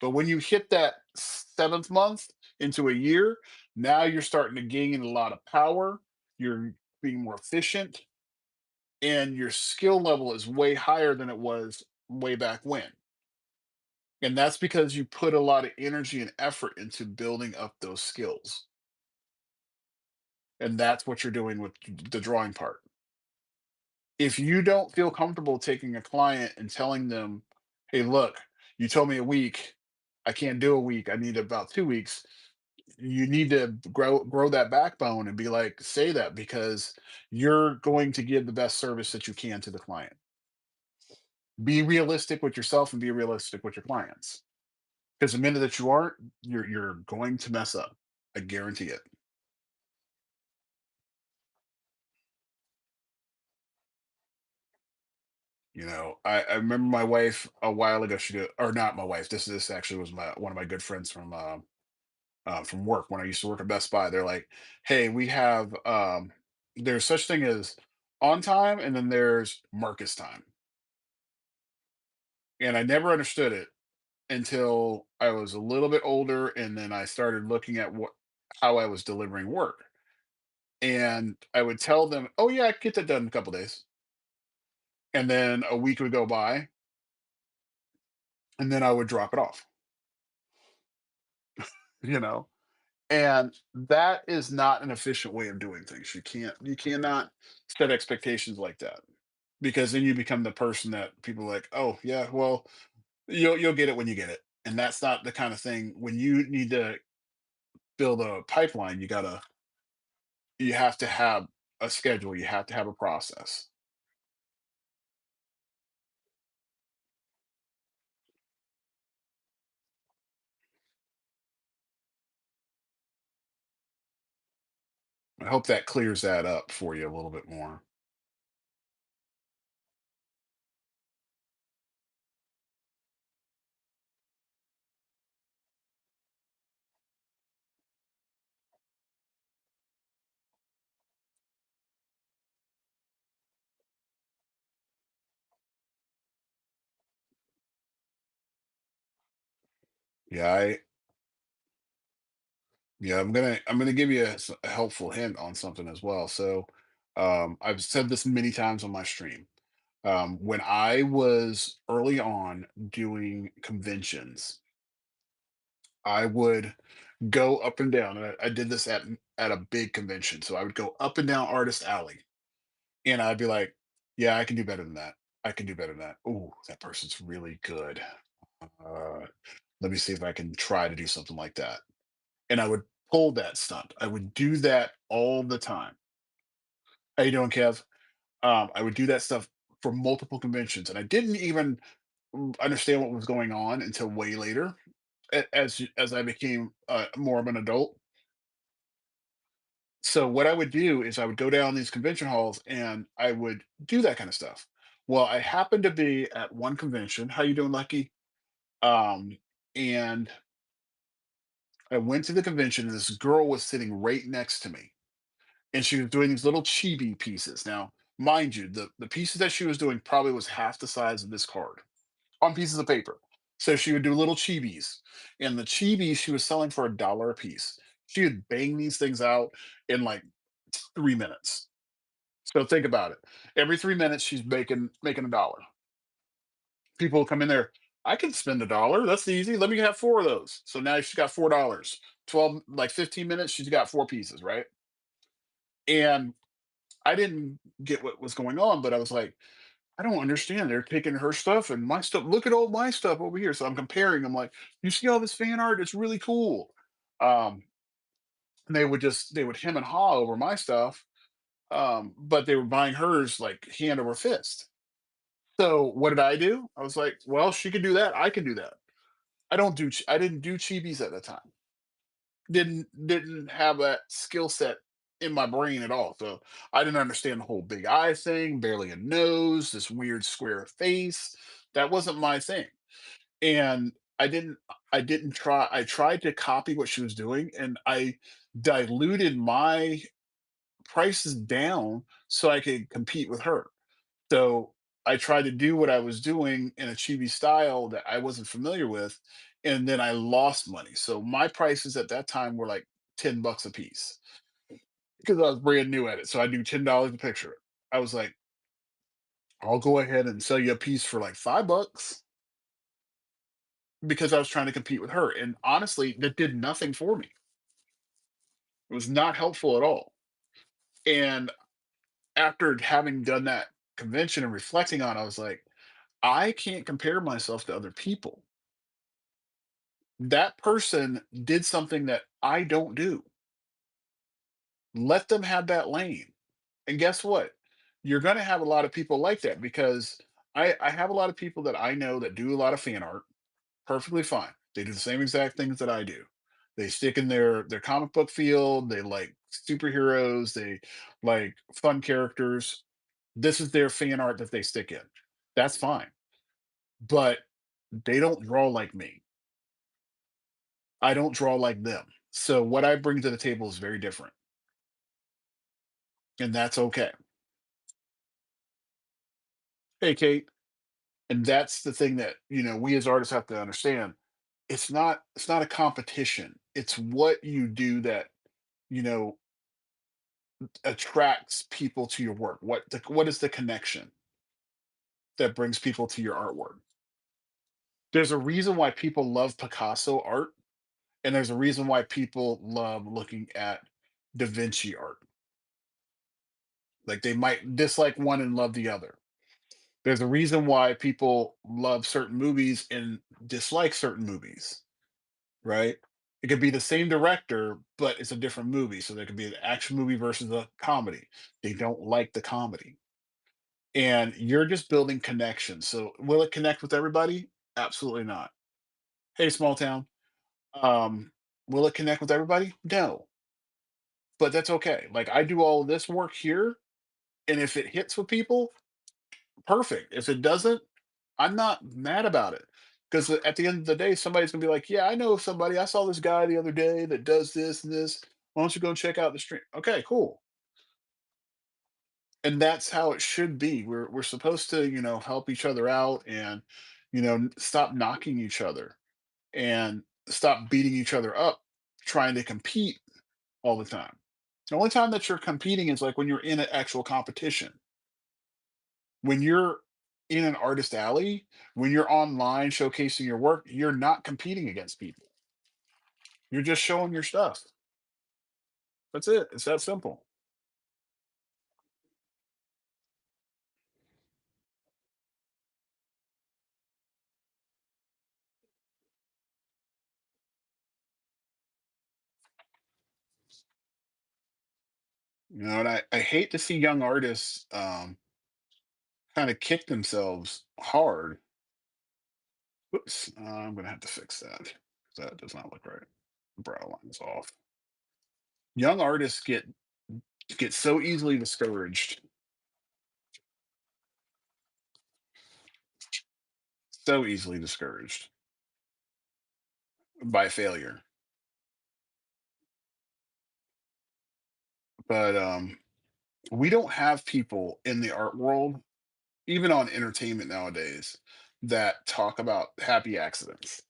But when you hit that seventh month into a year, now you're starting to gain a lot of power. You're being more efficient, and your skill level is way higher than it was way back when. And that's because you put a lot of energy and effort into building up those skills. And that's what you're doing with the drawing part. If you don't feel comfortable taking a client and telling them, "Hey, look, you told me a week. I can't do a week. I need about 2 weeks." You need to grow that backbone and be like, say that because you're going to give the best service that you can to the client. Be realistic with yourself and be realistic with your clients. Because the minute that you aren't, you're going to mess up. I guarantee it. I remember my wife a while ago. She go, or not my wife. This actually was my one of my good friends from work when I used to work at Best Buy. They're like, "Hey, we have there's such thing as on time, and then there's Marcus time." And I never understood it until I was a little bit older, and then I started looking at what how I was delivering work. And I would tell them, "Oh yeah, I can get that done in a couple days." And then a week would go by, and then I would drop it off. You know, and that is not an efficient way of doing things. You cannot set expectations like that because then you become the person that people are like, oh yeah, well, you'll get it when you get it. And that's not the kind of thing. When you need to build a pipeline, you have to have a schedule, you have to have a process. I hope that clears that up for you a little bit more. Yeah, I'm gonna give you a helpful hint on something as well. So I've said this many times on my stream. When I was early on doing conventions, I would go up and down. And I did this at a big convention, so I would go up and down Artist Alley, and I'd be like, "Yeah, I can do better than that. I can do better than that. Oh, that person's really good. Uh, let me see if I can try to do something like that." And I would pull that stunt. I would do that all the time. How you doing, Kev? I would do that stuff for multiple conventions, and I didn't even understand what was going on until way later, as I became more of an adult. So what I would do is I would go down these convention halls and I would do that kind of stuff. Well, I happened to be at one convention. How you doing, Lucky? Um, and I went to the convention, and this girl was sitting right next to me, and she was doing these little chibi pieces. Now, mind you, the pieces that she was doing probably was half the size of this card on pieces of paper. So she would do little chibis, and the chibis she was selling for $1 a piece. She would bang these things out in like 3 minutes. So think about it. Every 3 minutes, she's making $1. People would come in there. I can spend $1. That's easy. Let me have 4 of those. So now she's got $4. 12, like 15 minutes, she's got 4 pieces, right? And I didn't get what was going on, but I was like, I don't understand. They're taking her stuff and my stuff. Look at all my stuff over here. So I'm comparing. I'm like, you see all this fan art? It's really cool. Um, and they would hem and haw over my stuff. But they were buying hers like hand over fist. So what did I do? I was like, well, she can do that. I can do that. I didn't do chibis at the time. Didn't have that skill set in my brain at all. So I didn't understand the whole big eye thing, barely a nose, this weird square face. That wasn't my thing. And I didn't try I tried to copy what she was doing and I diluted my prices down so I could compete with her. So I tried to do what I was doing in a chibi style that I wasn't familiar with, and then I lost money. So my prices at that time were like $10 a piece because I was brand new at it. So I do $10 a picture. I was like, I'll go ahead and sell you a piece for like $5 because I was trying to compete with her. And honestly, that did nothing for me. It was not helpful at all. And after having done that convention and reflecting on it, I was like, I can't compare myself to other people. That person did something that I don't do. Let them have that lane. And guess what? You're going to have a lot of people like that because I have a lot of people that I know that do a lot of fan art perfectly fine. They do the same exact things that I do. They stick in their comic book field. They like superheroes. They like fun characters. This is their fan art that they stick in. That's fine. But they don't draw like me. I don't draw like them. So what I bring to the table is very different, and that's okay. Hey, Kate, and that's the thing that we as artists have to understand. It's not a competition. It's what you do that you know attracts people to your work. What is the connection that brings people to your artwork? There's a reason why people love Picasso art, and there's a reason why people love looking at Da Vinci art. Like they might dislike one and love the other. There's a reason why people love certain movies and dislike certain movies, right? It could be the same director, but it's a different movie. So there could be an action movie versus a comedy. They don't like the comedy. And you're just building connections. So will it connect with everybody? Absolutely not. Hey, small town. Um, will it connect with everybody? No. But that's okay. Like I do all of this work here, and if it hits with people, perfect. If it doesn't, I'm not mad about it because at the end of the day, somebody's gonna be like, "Yeah, I know somebody. I saw this guy the other day that does this and this. Why don't you go check out the stream?" Okay, cool. And that's how it should be. We're supposed to, help each other out and, stop knocking each other and stop beating each other up, trying to compete all the time. The only time that you're competing is like when you're in an actual competition. When you're in an artist alley, when you're online showcasing your work, you're not competing against people. You're just showing your stuff. That's it. It's that simple. And I hate to see young artists kind of kick themselves hard. Whoops. I'm gonna have to fix that. That does not look right. Brow line is off. Young artists get so easily discouraged. So easily discouraged by failure. But we don't have people in the art world, even on entertainment nowadays, that talk about happy accidents.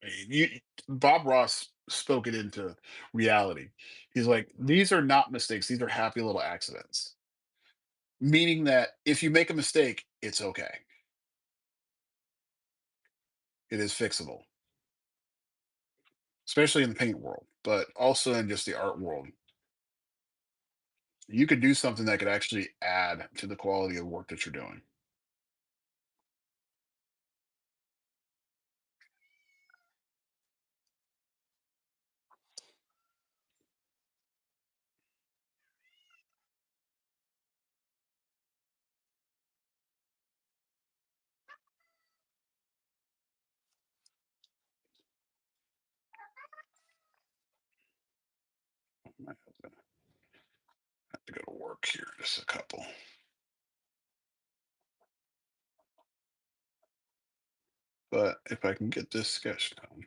I mean, Bob Ross spoke it into reality. He's like, these are not mistakes; these are happy little accidents. Meaning that if you make a mistake, it's okay. it is fixable, especially in the paint world, but also in just the art world. You could do something that could actually add to the quality of work that you're doing. I have to go to work here in just a couple. But if I can get this sketch done,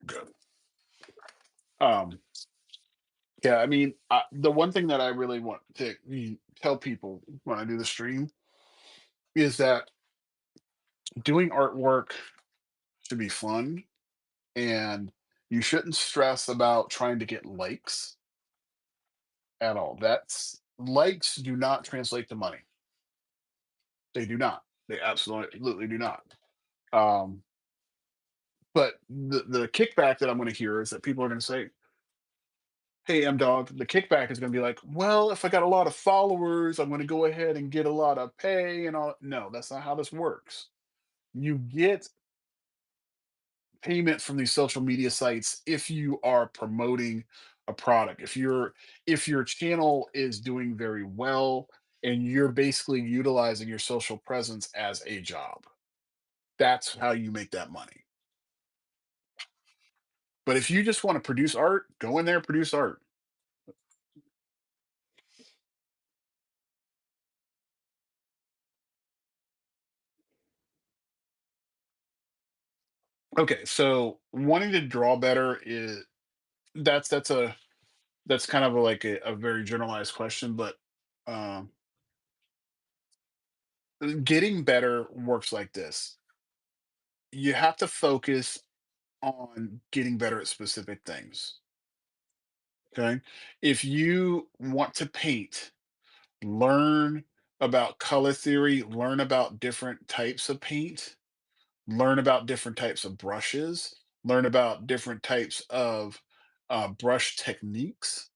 good. Um, yeah, I mean, the one thing that I really want to tell people when I do the stream is that doing artwork should be fun, and you shouldn't stress about trying to get likes at all. That's likes do not translate to money. They do not. They absolutely do not. Um, but the kickback that I'm going to hear is that people are going to say, "Hey, M Dog," the kickback is going to be like, "Well, if I got a lot of followers, I'm going to go ahead and get a lot of pay and all." No, that's not how this works. You get payment from these social media sites if you are promoting a product. If your channel is doing very well and you're basically utilizing your social presence as a job. That's how you make that money. But if you just want to produce art, go in there, produce art. Okay, so wanting to draw better is that's kind of like a very generalized question, but um, getting better works like this. You have to focus on getting better at specific things. Okay. If you want to paint, learn about color theory, learn about different types of paint, learn about different types of brushes, learn about different types of brush techniques.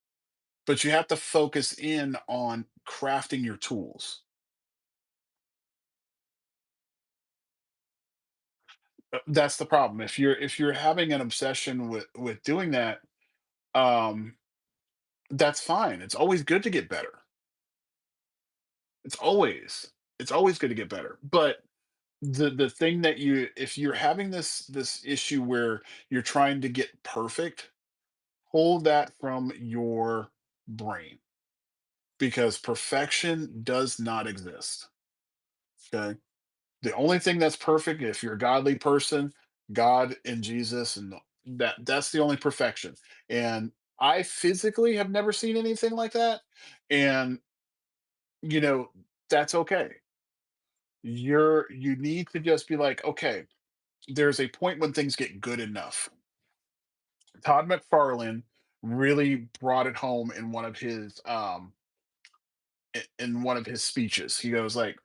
But you have to focus in on crafting your tools. That's the problem. If you're having an obsession with doing that, um, that's fine. It's always good to get better. It's always it's always good to get better. But the thing that you if you're having this issue where you're trying to get perfect, hold that from your brain because perfection does not exist. Okay. The only thing that's perfect, if you're a godly person, God and Jesus, and that's the only perfection. And I physically have never seen anything like that. And you know, that's okay. You need to just be like, okay, there's a point when things get good enough. Todd McFarlane really brought it home in one of his speeches. He goes like,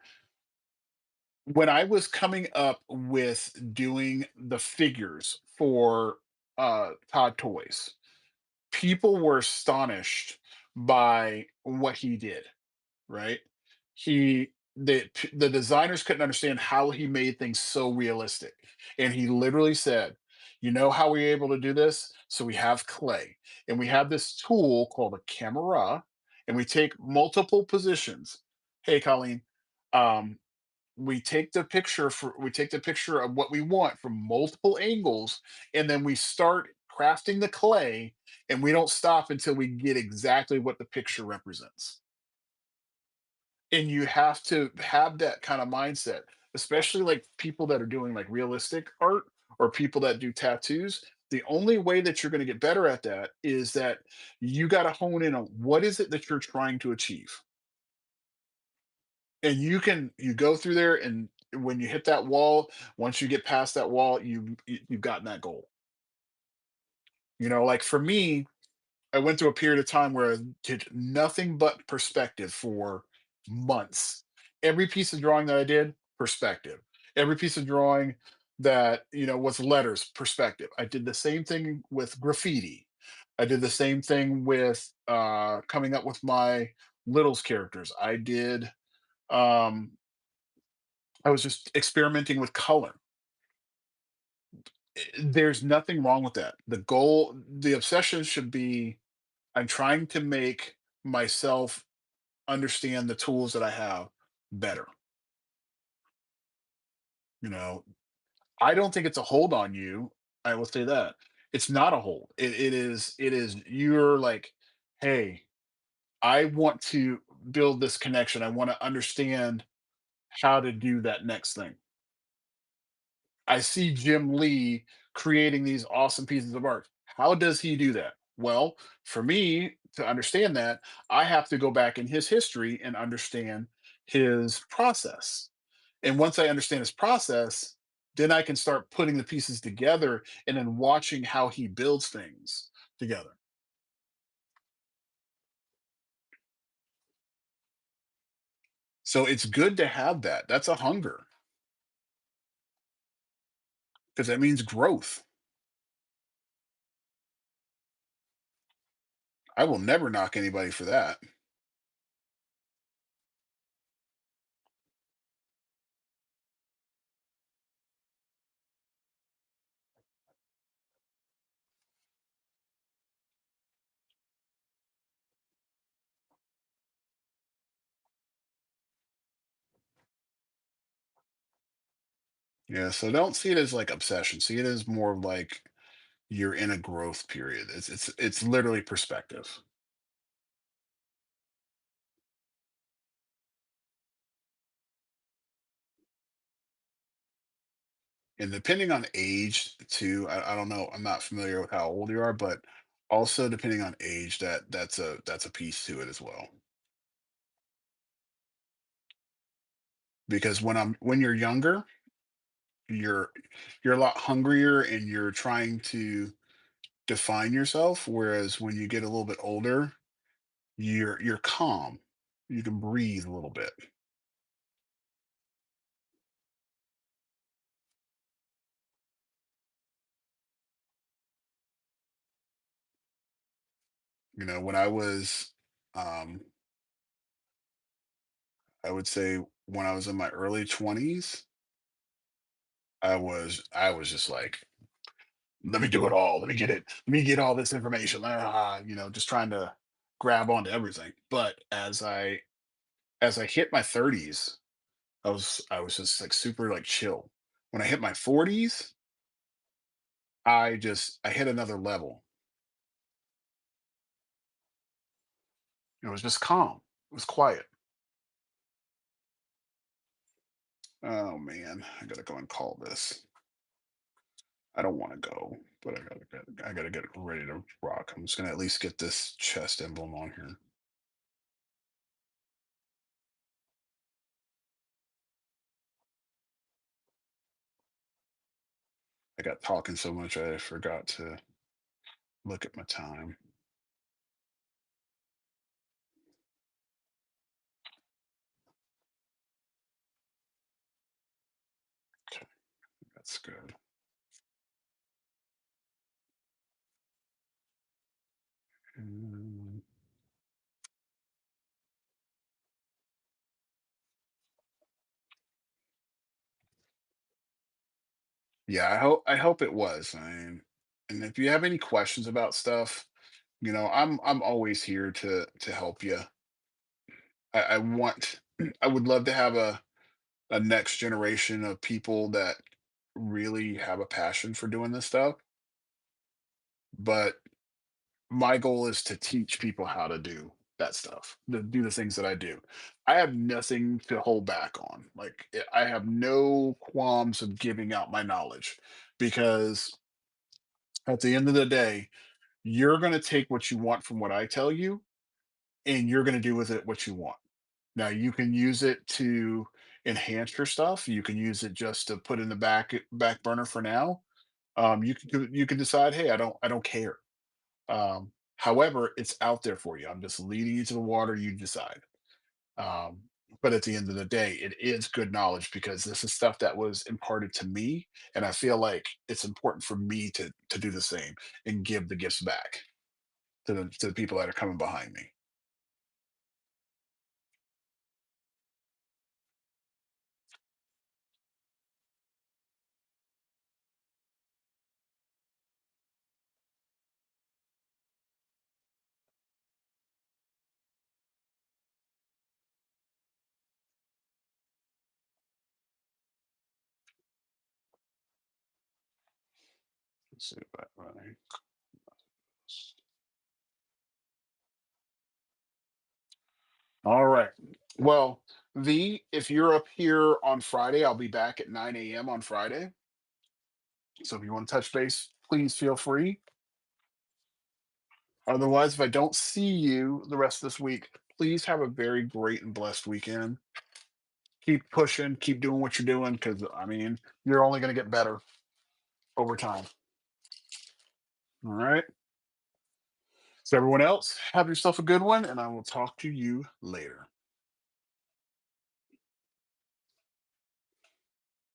when I was coming up with doing the figures for Todd Toys, people were astonished by what he did, right? The designers couldn't understand how he made things so realistic. And he literally said, "You know how we're able to do this? So we have clay and we have this tool called a camera, and we take multiple positions. Hey, Colleen, um, we take the picture of what we want from multiple angles, and then we start crafting the clay, and we don't stop until we get exactly what the picture represents." And you have to have that kind of mindset, especially like people that are doing like realistic art or people that do tattoos. The only way that you're going to get better at that is that you got to hone in on what is it that you're trying to achieve. And you go through there, and when you hit that wall, once you get past that wall, you've gotten that goal. Like for me, I went through a period of time where I did nothing but perspective for months. Every piece of drawing that I did, perspective. every piece of drawing that was letters, perspective. I did the same thing with graffiti. I did the same thing with coming up with my littles characters. Um I was just experimenting with color. There's nothing wrong with that. The obsession should be, I'm trying to make myself understand the tools that I have better. You know, I don't think it's a hold on you. I will say that. It's not a hold. It is you're like, hey, I want to build this connection. I want to understand how to do that next thing. I see Jim Lee creating these awesome pieces of art. How does he do that? Well, for me to understand that, I have to go back in his history and understand his process. And once I understand his process, then I can start putting the pieces together and then watching how he builds things together. So it's good to have that. That's a hunger because that means growth. I will never knock anybody for that. Yeah, so don't see it as like obsession. See it as more of like you're in a growth period. It's literally perspective. And depending on age too, I don't know. I'm not familiar with how old you are, but also depending on age, that's a piece to it as well. Because when you're younger, you're you're a lot hungrier and you're trying to define yourself. Whereas when you get a little bit older, you're calm. You can breathe a little bit. When um, I would say when I was in my early 20s, I was just like, let me do it all. Let me get it. Let me get all this information. Just trying to grab onto everything. But as I hit my 30s, I was just like super like chill. When I hit my 40s, I hit another level. It was just calm. It was quiet. Oh man, I gotta go and call this. I don't want to go, but I gotta get ready to rock. I'm just gonna at least get this chest emblem on here. I got talking so much I forgot to look at my time. Okay, that's good. Mm, yeah, I hope it was. And if you have any questions about stuff, I'm always here to help you. I want I would love to have a next generation of people that really have a passion for doing this stuff. But my goal is to teach people how to do that stuff, to do the things that I do. I have nothing to hold back on. Like I have no qualms of giving out my knowledge because at the end of the day, you're going to take what you want from what I tell you and you're going to do with it what you want. Now you can use it to enhance your stuff. You can use it just to put in the back burner for now. You can decide, hey, I don't care. However, it's out there for you. I'm just leading you to the water. You decide. Um, But at the end of the day, it is good knowledge because this is stuff that was imparted to me, and I feel like it's important for me to do the same and give the gifts back to the people that are coming behind me. Let's see if that running. All right. Well, if you're up here on Friday, I'll be back at 9 a.m. on Friday. So if you want to touch base, please feel free. Otherwise, if I don't see you the rest of this week, please have a very great and blessed weekend. Keep pushing, keep doing what you're doing, because I mean, you're only going to get better over time. All right. So, everyone else, have yourself a good one, and I will talk to you later.